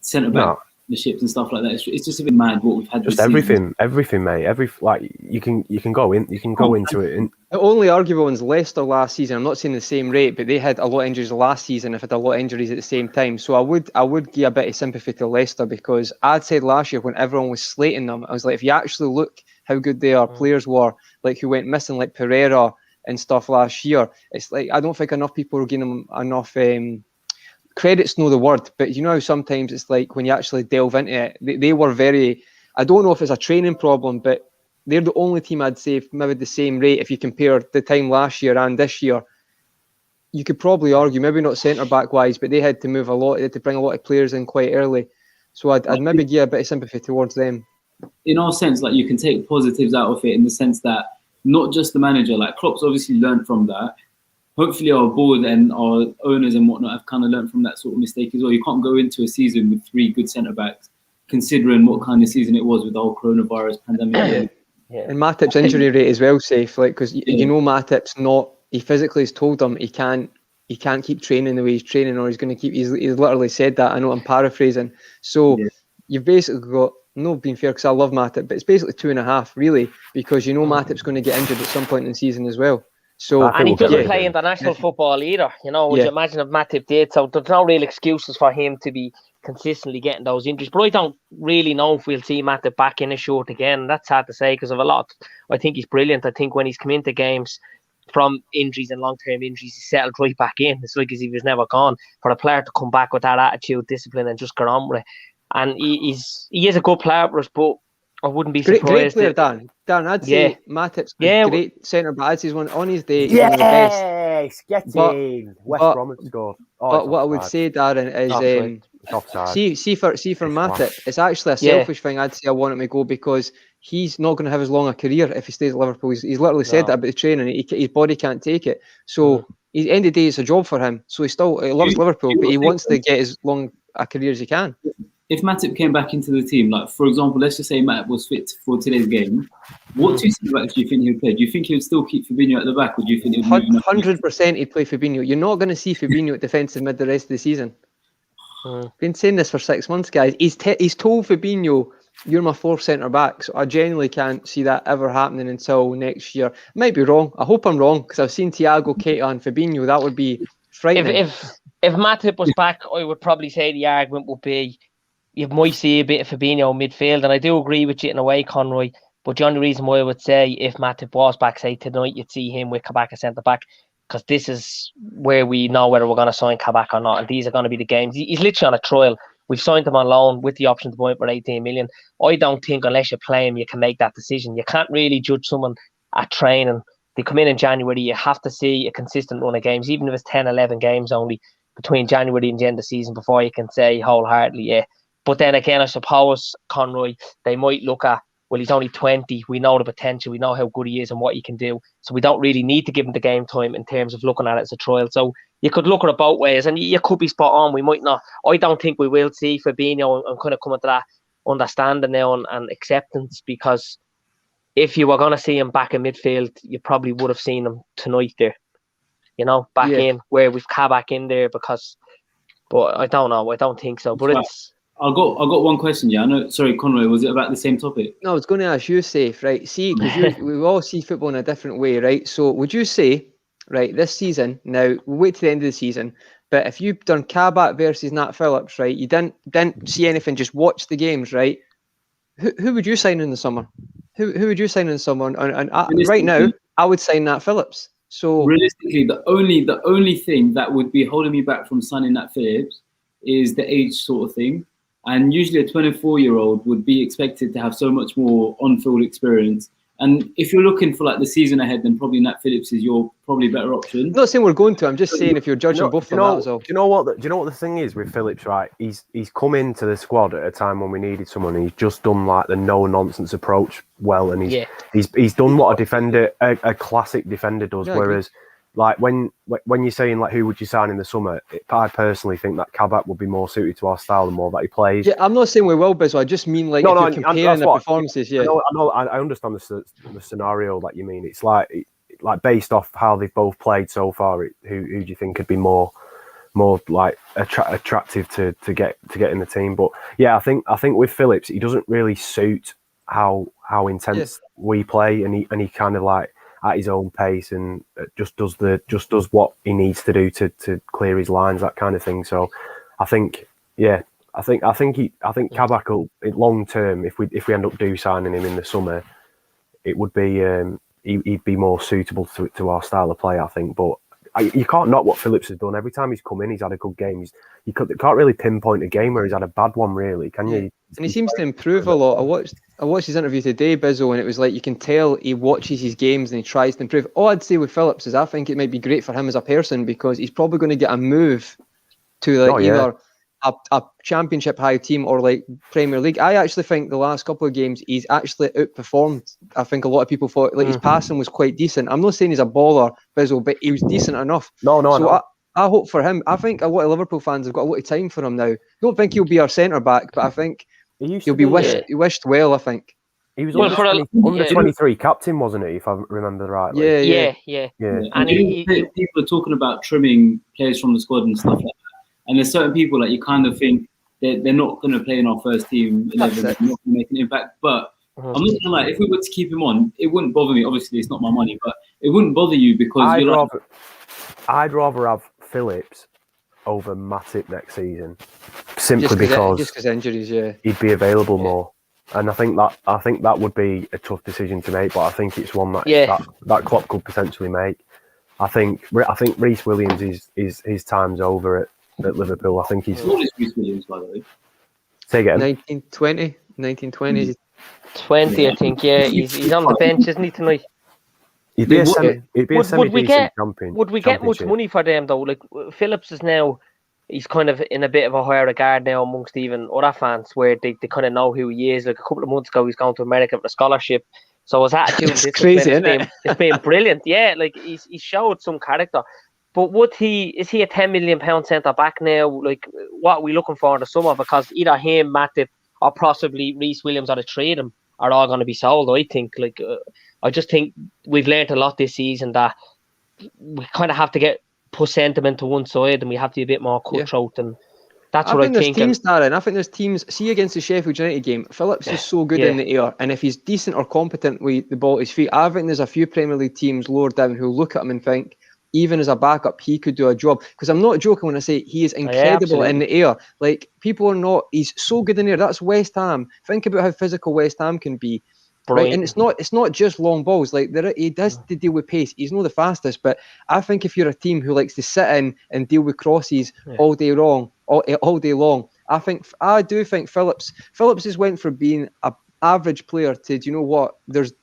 centre back ships and stuff like that. It's just a bit mad what we've had. Just everything, mate. Like you can go into it. And the only arguable one's Leicester last season. I'm not saying the same rate, but they had a lot of injuries last season. I've had a lot of injuries at the same time. So I would give a bit of sympathy to Leicester, because I'd said last year when everyone was slating them, I was like, if you actually look how good their players were, like who went missing, like Pereira and stuff last year, it's like I don't think enough people were giving them enough. Credit's no the word, but you know how sometimes it's like when you actually delve into it, they were very, I don't know if it's a training problem, but they're the only team I'd say maybe the same rate if you compare the time last year and this year. You could probably argue, maybe not centre-back wise, but they had to move a lot, they had to bring a lot of players in quite early. So I'd maybe give a bit of sympathy towards them. In our sense, like, you can take positives out of it in the sense that not just the manager, like Klopp's obviously learned from that. Hopefully our board and our owners and whatnot have kind of learned from that sort of mistake as well. You can't go into a season with 3 good centre-backs, considering what kind of season it was with the whole coronavirus pandemic. And Matip's injury rate as well, safe, like, because you know Matip's not. He physically has told them he can't keep training the way he's training, or he's going to keep. He's literally said that. I know I'm paraphrasing. So you've basically got, no being fair because I love Matip, but it's basically 2.5 really, because you know Matip's going to get injured at some point in the season as well. So and he doesn't play international football either. You know, would you imagine if Matip did? So there's no real excuses for him to be consistently getting those injuries. But I don't really know if we'll see Matip back in a short again. That's hard to say because of a lot. I think he's brilliant. I think when he's come into games from injuries and long-term injuries, he settled right back in. It's like as if he was never gone. For a player to come back with that attitude, discipline, and just get on with it. And he is a good player for us, but I wouldn't be surprised. Great player, Dan. I'd say Matip's a great centre back. He's on his day. He's one of the best. Get in. West Brom has scored. But what I would say, Darren, is see for Matip, it's actually a selfish thing. I'd say I want him to go because he's not going to have as long a career if he stays at Liverpool. He's literally said that about the training. His body can't take it. So at the end of the day, it's a job for him. So he loves Liverpool, but he wants to get as long a career as he can. If Matip came back into the team, like for example, let's just say Matip was fit for today's game, what two centre-backs do you think he would play? Do you think he would still keep Fabinho at the back, or do you think 100% he'd play Fabinho? You're not going to see Fabinho at defensive mid the rest of the season. Been saying this for 6 months, guys. He's told Fabinho, "You're my fourth centre-back," so I genuinely can't see that ever happening until next year. Might be wrong. I hope I'm wrong because I've seen Thiago, Keita, and Fabinho. That would be frightening. If Matip was back, I would probably say the argument would be, you might see a bit of Fabinho midfield, and I do agree with you in a way, Conroy. But the only reason why I would say if Matip was back, say tonight, you'd see him with Kabak as centre back, because this is where we know whether we're going to sign Kabak or not, and these are going to be the games. He's literally on a trial. We've signed him on loan with the option to buy him for 18 million. I don't think unless you play him, you can make that decision. You can't really judge someone at training. They come in January. You have to see a consistent run of games, even if it's 10, 11 games only between January and the end of the season before you can say wholeheartedly, yeah. But then again, I suppose, Conroy, they might look at, well, he's only 20. We know the potential. We know how good he is and what he can do. So we don't really need to give him the game time in terms of looking at it as a trial. So you could look at it both ways, and you could be spot on. We might not. I don't think we will see Fabinho and kind of come to that understanding now and acceptance, because if you were going to see him back in midfield, you probably would have seen him tonight there. You know, back in where we've Kabak in there but I don't know. I don't think so. But it's... I got one question. Yeah, I know. Sorry, Conroy. Was it about the same topic? No, I was going to ask you, Safe. Right? See, because we all see football in a different way, right? So, would you say, right, this season? Now we'll wait to the end of the season. But if you've done Kabak versus Nat Phillips, right? You didn't see anything. Just watch the games, right? Who would you sign in the summer? Who would you sign in the summer? And right now, I would sign Nat Phillips. So realistically, the only thing that would be holding me back from signing Nat Phillips is the age sort of thing. And usually a 24-year-old would be expected to have so much more on-field experience. And if you're looking for like the season ahead, then probably Nat Phillips is your probably better option. I'm not saying we're going to. I'm just saying if you're judging both of them, that was all. Do you know what the thing is with Phillips, right? He's come into the squad at a time when we needed someone. And he's just done like the no-nonsense approach well, and he's done what a classic defender does. Yeah, whereas, like when you're saying like who would you sign in the summer, I personally think that Kabak would be more suited to our style the more that he plays. Yeah, I'm not saying we will, Bizzle. I just mean like if you're comparing the performances. Yeah, I understand the scenario that you mean. It's like based off how they've both played so far. Who do you think could be more like attractive to get in the team? But yeah, I think with Phillips, he doesn't really suit how intense we play, and he kind of like at his own pace and just does what he needs to do to clear his lines, that kind of thing. So I think Kabak will, long term, if we end up signing him in the summer, it would be he'd be more suitable to our style of play, I think. But you can't knock what Phillips has done. Every time he's come in, he's had a good game. You can't really pinpoint a game where he's had a bad one, really, can you? And he seems to improve a lot. I watched his interview today, Bizzle, and it was like you can tell he watches his games and he tries to improve. All I'd say with Phillips is I think it might be great for him as a person, because he's probably going to get a move to either a championship high team or like Premier League. I actually think the last couple of games he's actually outperformed. I think a lot of people thought like his passing was quite decent. I'm not saying he's a baller, Bizzle, but he was decent enough. No. I hope for him. I think a lot of Liverpool fans have got a lot of time for him now. I don't think he'll be our centre back, but I think he'll be wished well, I think. He was Well, under 23 captain, wasn't he? If I remember rightly. Yeah. And people are talking about trimming players from the squad and stuff like that. And there's certain people like you kind of think they're not going to play in our first team 11, they're not going to make an impact. But I'm not going to lie, if we were to keep him on, it wouldn't bother me. Obviously, it's not my money, but it wouldn't bother you because I'd rather have Phillips over Matip next season, simply because injuries, he'd be available more. And I think that would be a tough decision to make, but I think it's one that Klopp could potentially make. I think Reece Williams is his time's over at Liverpool. I think he's. What is Reece Williams, by the way? Say again. 1920. 20, I think. Yeah, he's on the bench, isn't he, tonight? He'd be a semi-decent champion. Would we get much money for them though? Like Phillips is now. He's kind of in a bit of a higher regard now amongst even other fans where they kind of know who he is. Like a couple of months ago, he's gone to America for a scholarship. So his attitude it's been brilliant. Yeah, like he's showed some character. But is he a £10 million centre back now? Like what are we looking for in the summer? Because either him, Matip, or possibly Reece Williams or the three of them are all going to be sold, I think. Like I just think we've learned a lot this season that we kind of have to put sentiment to one side and we have to be a bit more cutthroat and that's what I think. I think there's teams, see against the Sheffield United game, Phillips is so good in the air, and if he's decent or competent with the ball at his feet, I think there's a few Premier League teams lower down who look at him and think, even as a backup, he could do a job. Because I'm not joking when I say he is incredible in the air. Like, people are not, he's so good in the air. That's West Ham. Think about how physical West Ham can be. Right? And it's not just long balls. Like he does to deal with pace. He's not the fastest, but I think if you're a team who likes to sit in and deal with crosses all day long, I do think Phillips has went from being an average player to, do you know what? There's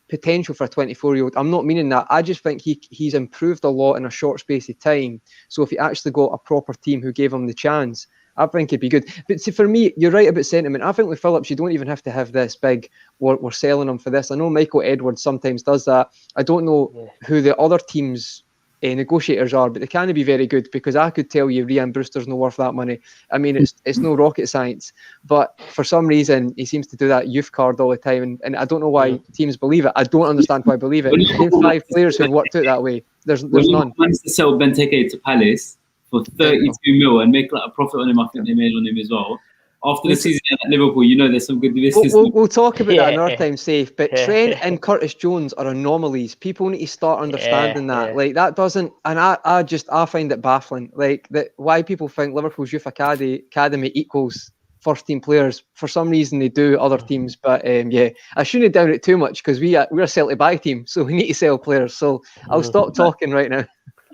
potential for a 24-year-old. I'm not meaning that. I just think he's improved a lot in a short space of time. So if he actually got a proper team who gave him the chance, I think it'd be good. But see, for me, you're right about sentiment. I think with Phillips, you don't even have to have this big, we're selling him for this. I know Michael Edwards sometimes does that. I don't know who the other teams' negotiators are, but they can be very good because I could tell you Ryan Brewster's not worth that money. I mean, it's no rocket science. But for some reason, he seems to do that youth card all the time. And I don't know why teams believe it. I don't understand why I believe it. Name 5 players who've worked out that way. There's none. Managed to sell Benteke to Palace for 32 mil and make like a profit on him. I think they made on him as well. After the season at Liverpool, there's some good business. We'll talk about that another time, safe. But Trent and Curtis Jones are anomalies. People need to start understanding that. Like that doesn't, and I find it baffling. Like that, why people think Liverpool's youth academy equals first team players. For some reason, they do other teams. But I shouldn't down it too much because we're a sell to buy team, so we need to sell players. So I'll stop talking right now.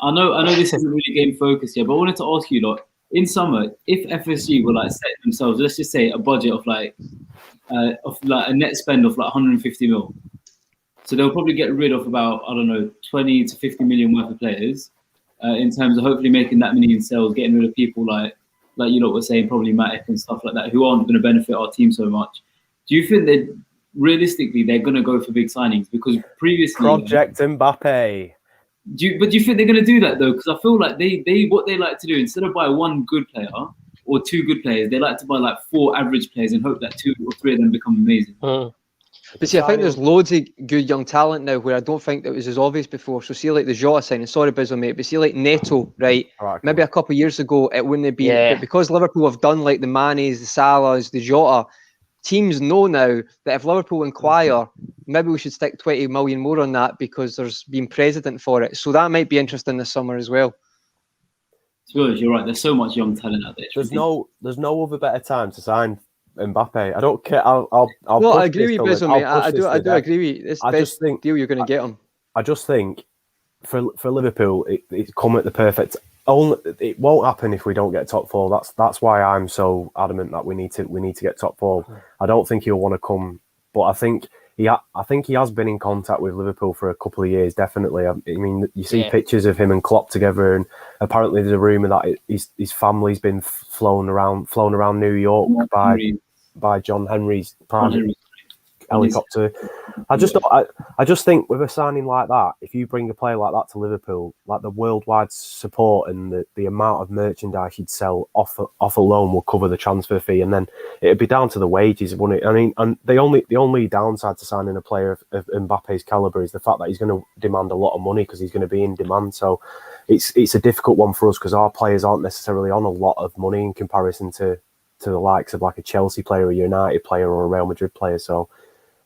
I know this isn't really game focused here, but I wanted to ask you, in summer, if FSG were like set themselves, let's just say a budget of like a net spend of like 150 mil, so they'll probably get rid of about 20 to 50 million worth of players, in terms of hopefully making that many in sales, getting rid of people like we're saying, probably Matip and stuff like that, who aren't going to benefit our team so much. Do you think that realistically they're going to go for big signings? Because previously, Project Mbappe. Do you think they're going to do that though? Because I feel like they what they like to do, instead of buy one good player or 2 good players, they like to buy like 4 average players and hope that 2 or 3 of them become amazing. But see, I think there's loads of good young talent now where I don't think that was as obvious before. So see, like the Jota signing, sorry Bizzle mate, but see like Neto, right? Maybe a couple of years ago it wouldn't have been, but because Liverpool have done like the Manes, the Salahs, the Jota, teams know now that if Liverpool inquire, maybe we should stick 20 million more on that because there's been precedent for it. So that might be interesting this summer as well. To be honest, you're right. There's so much young talent out there. There's no other better time to sign Mbappe. I don't care. I'll no, I agree with you, mate. I do agree with you. It's the best deal you're going to get him. I just think for Liverpool, it's come at the perfect. It won't happen if we don't get top 4. That's why I'm so adamant that we need to get top 4. I don't think he'll want to come, but I think he has been in contact with Liverpool for a couple of years. Definitely. I mean, you see pictures of him and Klopp together, and apparently there's a rumor that his family's been flown around New York by John Henry's private helicopter. I just think with a signing like that, if you bring a player like that to Liverpool, like the worldwide support and the amount of merchandise you'd sell off alone will cover the transfer fee, and then it'd be down to the wages, wouldn't it? I mean, and the only downside to signing a player of Mbappe's caliber is the fact that he's going to demand a lot of money because he's going to be in demand. So it's a difficult one for us because our players aren't necessarily on a lot of money in comparison to the likes of like a Chelsea player, a United player, or a Real Madrid player. So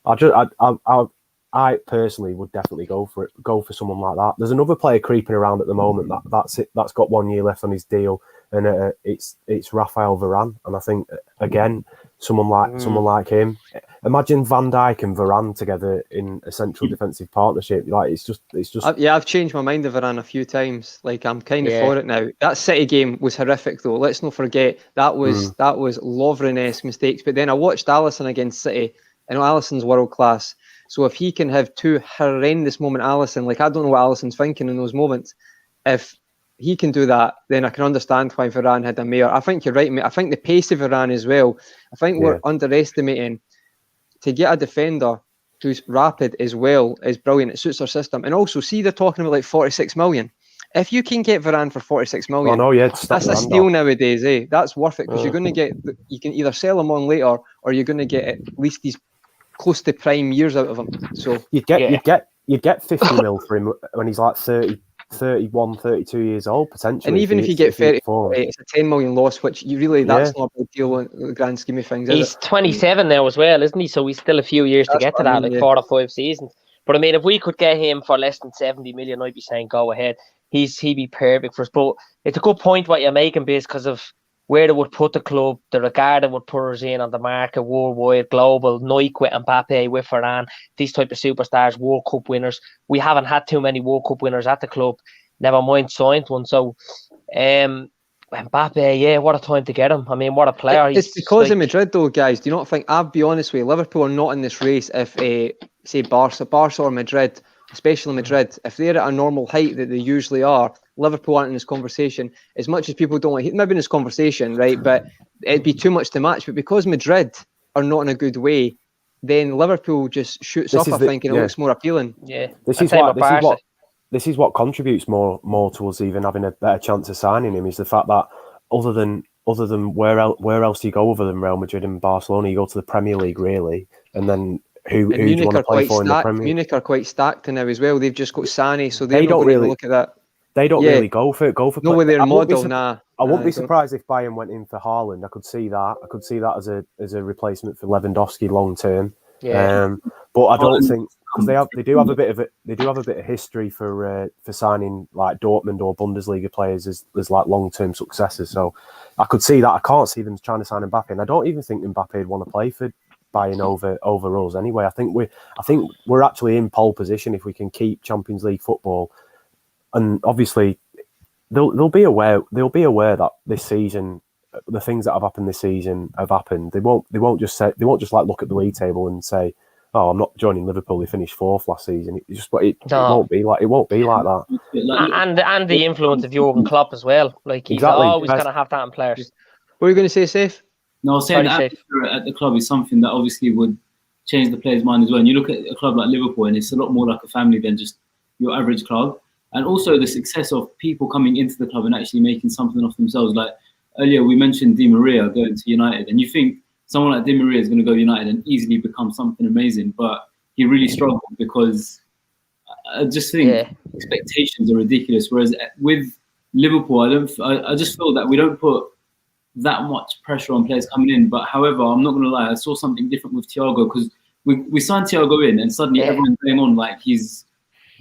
I personally would definitely go for someone like that. There's another player creeping around at the moment that's got 1 year left on his deal, and it's Raphael Varane. And I think again, someone like him. Imagine Van Dijk and Varane together in a central defensive partnership. Like it's just. I've changed my mind of Varane a few times. Like I'm kind of for it now. That City game was horrific though. Let's not forget that was Lovren-esque mistakes. But then I watched Alisson against City. I know Alisson's world class. So if he can have two horrendous moments, Alisson, like I don't know what Alisson's thinking in those moments. If he can do that, then I can understand why Varane had a mare. I think you're right, mate. I think the pace of Varane as well. I think we're underestimating to get a defender who's rapid as well is brilliant. It suits our system. And also, see, they're talking about like 46 million. If you can get Varane for 46 million, that's a steal nowadays, eh? That's worth it because you're going to get. You can either sell him on later, or you're going to get at least these close to prime years out of him. So you'd get 50 mil for him when he's like 30, 31, 32 years old potentially. And even if you get 34, it's a 10 million loss, which that's not a big deal in the grand scheme of things. He's 27 now as well, isn't he? So he's still a few years to get to that, like 4 or 5 seasons. But I mean, if we could get him for less than 70 million, I'd be saying go ahead. He'd be perfect for us. But it's a good point what you're making, based because of where they would put the club, the regard they would put us in on the market, worldwide, global, Nike with Mbappe, with Varane, these type of superstars, World Cup winners. We haven't had too many World Cup winners at the club, never mind signed one. So, Mbappe, what a time to get him. I mean, what a player. It's because of Madrid, though, guys. Do you not think, I'll be honest with you, Liverpool are not in this race if, say, Barca or Madrid, especially Madrid, if they're at a normal height that they usually are, Liverpool aren't in this conversation. As much as people don't like maybe in this conversation, right? But it'd be too much to match. But because Madrid are not in a good way, then Liverpool just shoots up, I think, and it looks more appealing. Yeah. This is what contributes more to us even having a better chance of signing him, is the fact that other than where else do you go other than Real Madrid and Barcelona? You go to the Premier League, really, and then who do you want to play for in the Premier League? Munich are quite stacked now as well. They've just got Sané, so they don't really look at that. They don't really go for no, with their model, nah. I wouldn't be surprised if Bayern went in for Haaland. I could see that as a replacement for Lewandowski long term. Yeah. But I don't think, because they do have a bit of history for signing like Dortmund or Bundesliga players as like long term successors. So I could see that. I can't see them trying to sign Mbappe, and I don't even think Mbappe would want to play for Bayern over us anyway. I think we're actually in pole position if we can keep Champions League football. And obviously, they'll be aware that this season, the things that have happened this season have happened. They won't just like look at the league table and say, "Oh, I'm not joining Liverpool. They finished 4th last season." It won't be like that. And the influence of Jurgen Klopp as well. Like he's always going to have that in players. What are you going to say, Safe? No, I was saying the atmosphere at the club is something that obviously would change the player's mind as well. And you look at a club like Liverpool, and it's a lot more like a family than just your average club. And also the success of people coming into the club and actually making something of themselves. Like earlier, we mentioned Di Maria going to United, and you think someone like Di Maria is going to go United and easily become something amazing, but he really struggled because I just think expectations are ridiculous. Whereas with Liverpool, I just feel that we don't put that much pressure on players coming in. But however, I'm not going to lie, I saw something different with Thiago, because we signed Thiago in, and suddenly everyone's going on like he's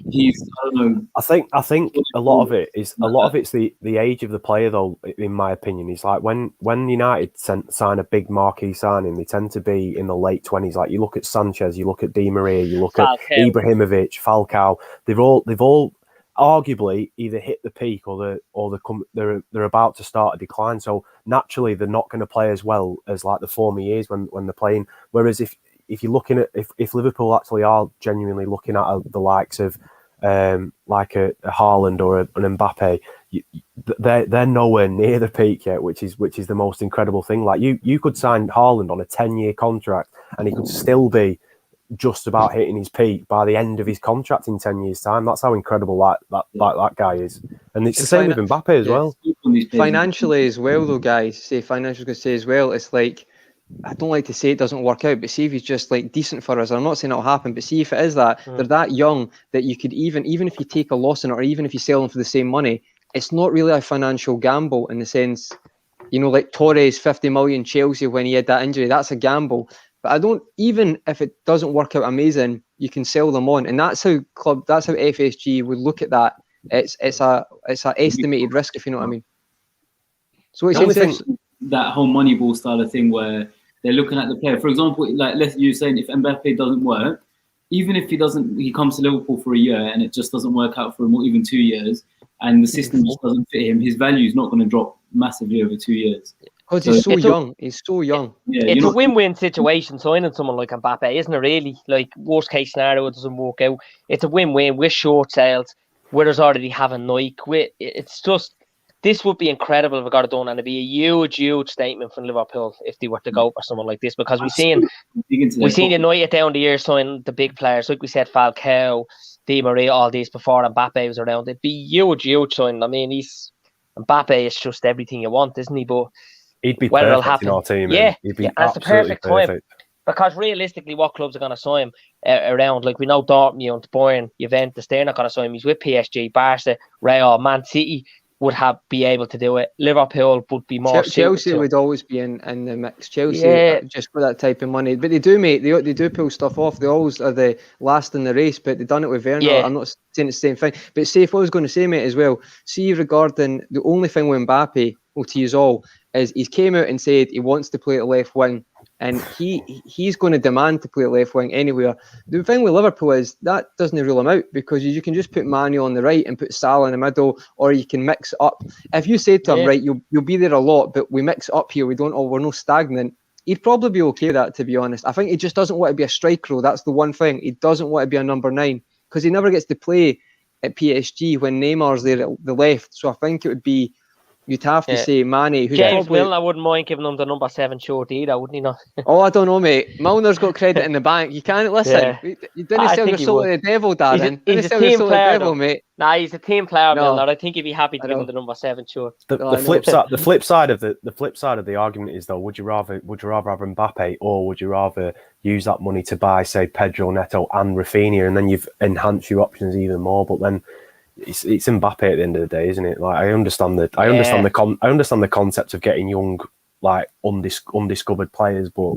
I don't know. I think a lot of it's the age of the player, though. In my opinion, it's like when United sign a big marquee signing, they tend to be in the late 20s. Like you look at Sanchez, you look at Di Maria, you look at Ibrahimovic, Falcao. They've all arguably either hit the peak or they're about to start a decline. So naturally, they're not going to play as well as like the former years when they're playing. Whereas if you're looking at if Liverpool actually are genuinely looking at the likes of like a Haaland or an Mbappe, they're nowhere near the peak yet, which is the most incredible thing. Like you could sign Haaland on a 10-year contract and he could still be just about hitting his peak by the end of his contract in 10 years' time. That's how incredible that guy is. And it's the same with Mbappe as well. Financially as well, though, guys. Financially, going to say as well, it's like, I don't like to say it doesn't work out, but see if he's just like decent for us. I'm not saying it'll happen, but see if it is that they're that young that you could even if you take a loss in it, or even if you sell them for the same money, it's not really a financial gamble in the sense, like Torres 50 million Chelsea when he had that injury. That's a gamble. But I don't, even if it doesn't work out amazing, you can sell them on, and that's how FSG would look at that. It's a estimated risk, if you know what I mean. So it's that whole Moneyball style of thing where they're looking at the player. For example, like you're saying, if Mbappe doesn't work, even if he comes to Liverpool for a year and it just doesn't work out for him, or even 2 years, and the system just doesn't fit him, his value is not going to drop massively over 2 years. Because he's so young. He's so young. Yeah, it's a win-win situation signing someone like Mbappe, isn't it? Really, like worst case scenario, it doesn't work out. It's a win-win with short sales. Whereas already having Nike, it's just. This would be incredible if it got it done, and it'd be a huge statement from Liverpool if they were to go for someone like this, because we've seen United down the years sign the big players, like we said, Falcao, Di Maria, all these before Mbappe was around. It'd be huge sign. I mean, Mbappe is just everything you want, isn't he? But he'd be perfect in our team. Yeah, he'd be that's the perfect time. Because realistically, what clubs are going to sign him around? Like we know Dortmund, Bayern, Juventus, they're not going to sign him. He's with PSG, Barca, Real, Man City would be able to do it. Liverpool would be more. Chelsea would always be in the mix. Chelsea, just for that type of money, but they do pull stuff off. They always are the last in the race, but they've done it with Werner. I'm not saying it's the same thing, but see, if I was going to say, mate, as well, see regarding the only thing with Mbappe, well, to use all, is he came out and said he wants to play at left wing. And he's going to demand to play at left wing anywhere. The thing with Liverpool is that doesn't rule him out, because you can just put Mane on the right and put Salah in the middle, or you can mix it up. If you say to him, right, you'll be there a lot, but we mix it up here, we're no stagnant, he'd probably be okay with that, to be honest. I think he just doesn't want to be a striker. That's the one thing. He doesn't want to be a number 9, because he never gets to play at PSG when Neymar's there at the left. So I think it would be, you'd have to say Mane. Who's James Milner wouldn't mind giving him the number 7 shirt either, wouldn't he? Not? Oh, I don't know, mate. Milner's got credit in the bank. You can't listen. You didn't sell your soul to the devil, Darren. He's a team player, devil, mate. Nah, he's a team player, Milner. I think he'd be happy to give him the number 7 shirt. The flip side of the argument is, though, would you rather have Mbappe, or would you rather use that money to buy, say, Pedro Neto and Rafinha, and then you've enhanced your options even more? But then it's Mbappe at the end of the day, isn't it? Like, I understand the concept of getting young, like undiscovered players, but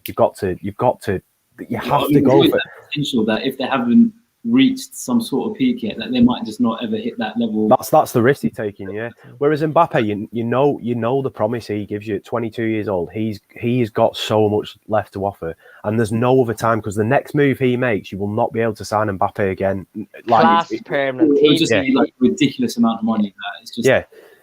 you have to go for that potential that if they haven't reached some sort of peak yet, that they might just not ever hit that level. That's the risk he's taking, yeah. Whereas Mbappe, you know the promise he gives you at 22 years old. He's got so much left to offer, and there's no other time, because the next move he makes, you will not be able to sign Mbappe again. Like permanent. It'll just be like a ridiculous amount of money. It's just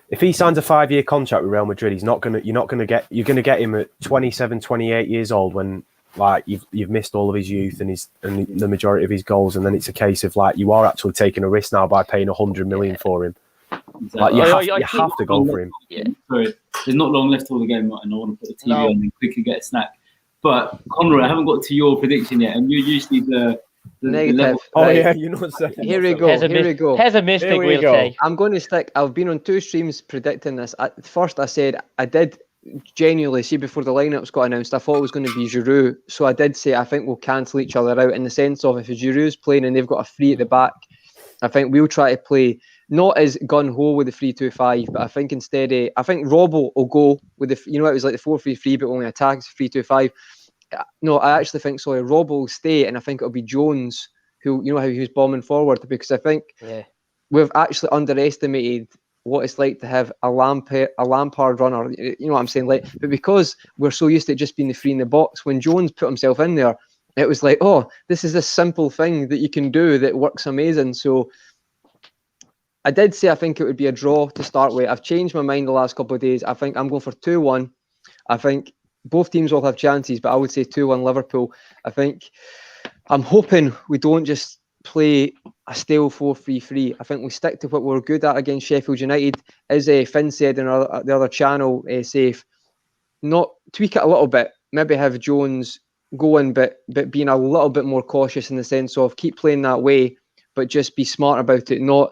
If he signs a 5-year contract with Real Madrid, you're going to get him at 27, 28 years old, when like you've missed all of his youth and the majority of his goals, and then it's a case of like you are actually taking a risk now by paying 100 million for him. Like you have to go for him. Sorry, there's not long left till the game, and I want to put the TV on and quickly get a snack. But Conroy, I haven't got to your prediction yet, and you're usually the negative. You know what's Here we go. Pessimistic, we'll say. I'm going to stick. I've been on 2 streams predicting this. At first, I said I did genuinely see before the lineups got announced, I thought it was going to be Giroud. So I did say I think we'll cancel each other out, in the sense of, if Giroud's playing and they've got a free at the back, I think we'll try to play not as gun-ho with the 3-2-5, but I think instead I think Robbo will go with the, it was like the 4-3-3 but only attacks 3-2-5. No, I actually think Robbo will stay, and I think it'll be Jones who, how he was bombing forward, because I think we've actually underestimated what it's like to have a Lampard runner, you know what I'm saying? Like, but because we're so used to it just being the 3 in the box, when Jones put himself in there, it was like, oh, this is a simple thing that you can do that works amazing. So I did say I think it would be a draw to start with. I've changed my mind the last couple of days. I think I'm going for 2-1. I think both teams will have chances, but I would say 2-1 Liverpool. I'm hoping we don't just play a stale 4-3-3. I think we stick to what we're good at against Sheffield United. As Finn said in the other channel, Safe, not tweak it a little bit. Maybe have Jones going, but being a little bit more cautious in the sense of keep playing that way, but just be smart about it, not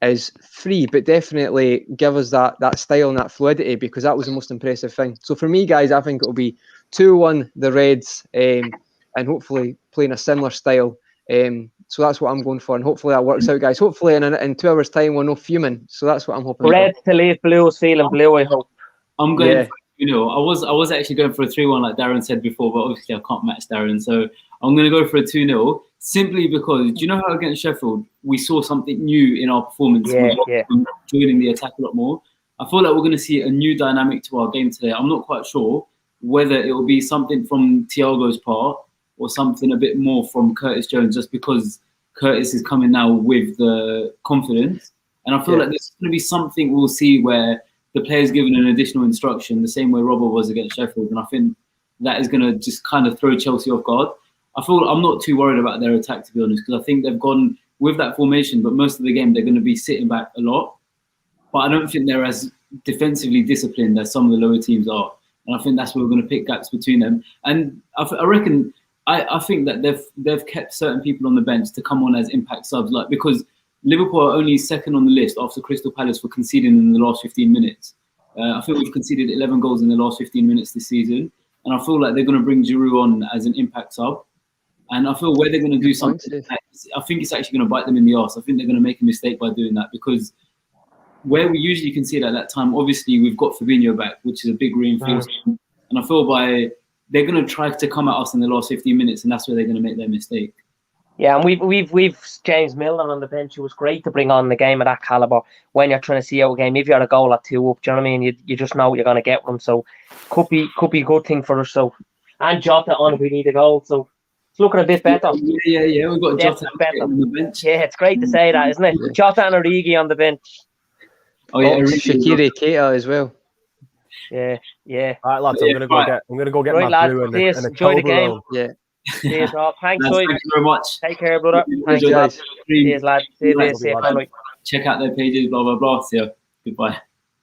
as free, but definitely give us that style and that fluidity, because that was the most impressive thing. So for me, guys, I think it'll be 2-1 the Reds, and hopefully playing a similar style. So that's what I'm going for, and hopefully that works out, guys. Hopefully in 2 hours' time we're no fuming. So that's what I'm hoping. Reds to leave Blues feeling blue, I hope. I'm going for, I was actually going for a 3-1 like Darren said before, but obviously I can't match Darren. So I'm going to go for a 2-0 simply because, do you know how against Sheffield, we saw something new in our performance? Joining the attack a lot more. I feel like we're going to see a new dynamic to our game today. I'm not quite sure whether it will be something from Thiago's part or something a bit more from Curtis Jones, just because Curtis is coming now with the confidence. And I feel like there's going to be something we'll see where the player's given an additional instruction, the same way Robert was against Sheffield. And I think that is going to just kind of throw Chelsea off guard. I feel I'm not too worried about their attack, to be honest, because I think they've gone with that formation, but most of the game they're going to be sitting back a lot. But I don't think they're as defensively disciplined as some of the lower teams are. And I think that's where we're going to pick gaps between them. And I reckon, I think that they've kept certain people on the bench to come on as impact subs, like because Liverpool are only second on the list after Crystal Palace for conceding in the last 15 minutes. I think we've conceded 11 goals in the last 15 minutes this season. And I feel like they're going to bring Giroud on as an impact sub. And I feel where they're going to do something, I think it's actually going to bite them in the arse. I think they're going to make a mistake by doing that, because where we usually concede at that time, obviously we've got Fabinho back, which is a big reinforcement. And I feel they're going to try to come at us in the last 15 minutes, and that's where they're going to make their mistake. Yeah, and we've James Milner on the bench. It was great to bring on the game of that caliber when you're trying to see out a game. If you're a goal or two up, do you know what I mean? You just know what you're going to get from them. So could be a good thing for us. So, and Jota on if we need a goal. So it's looking a bit better. Yeah. We've got Jota on the bench. Yeah, it's great to say that, isn't it? Jota and Origi on the bench. Oh yeah, Shaqiri, Keita as well. Yeah. All right, lads, I'm gonna go get my brew and a enjoy the game. Roll. Yeah. Cheers, Rob. Thanks, Thank you very much. Take care, brother. Thanks, guys. Cheers, lad. See you later. Check out their pages, blah blah blah. See ya. Goodbye.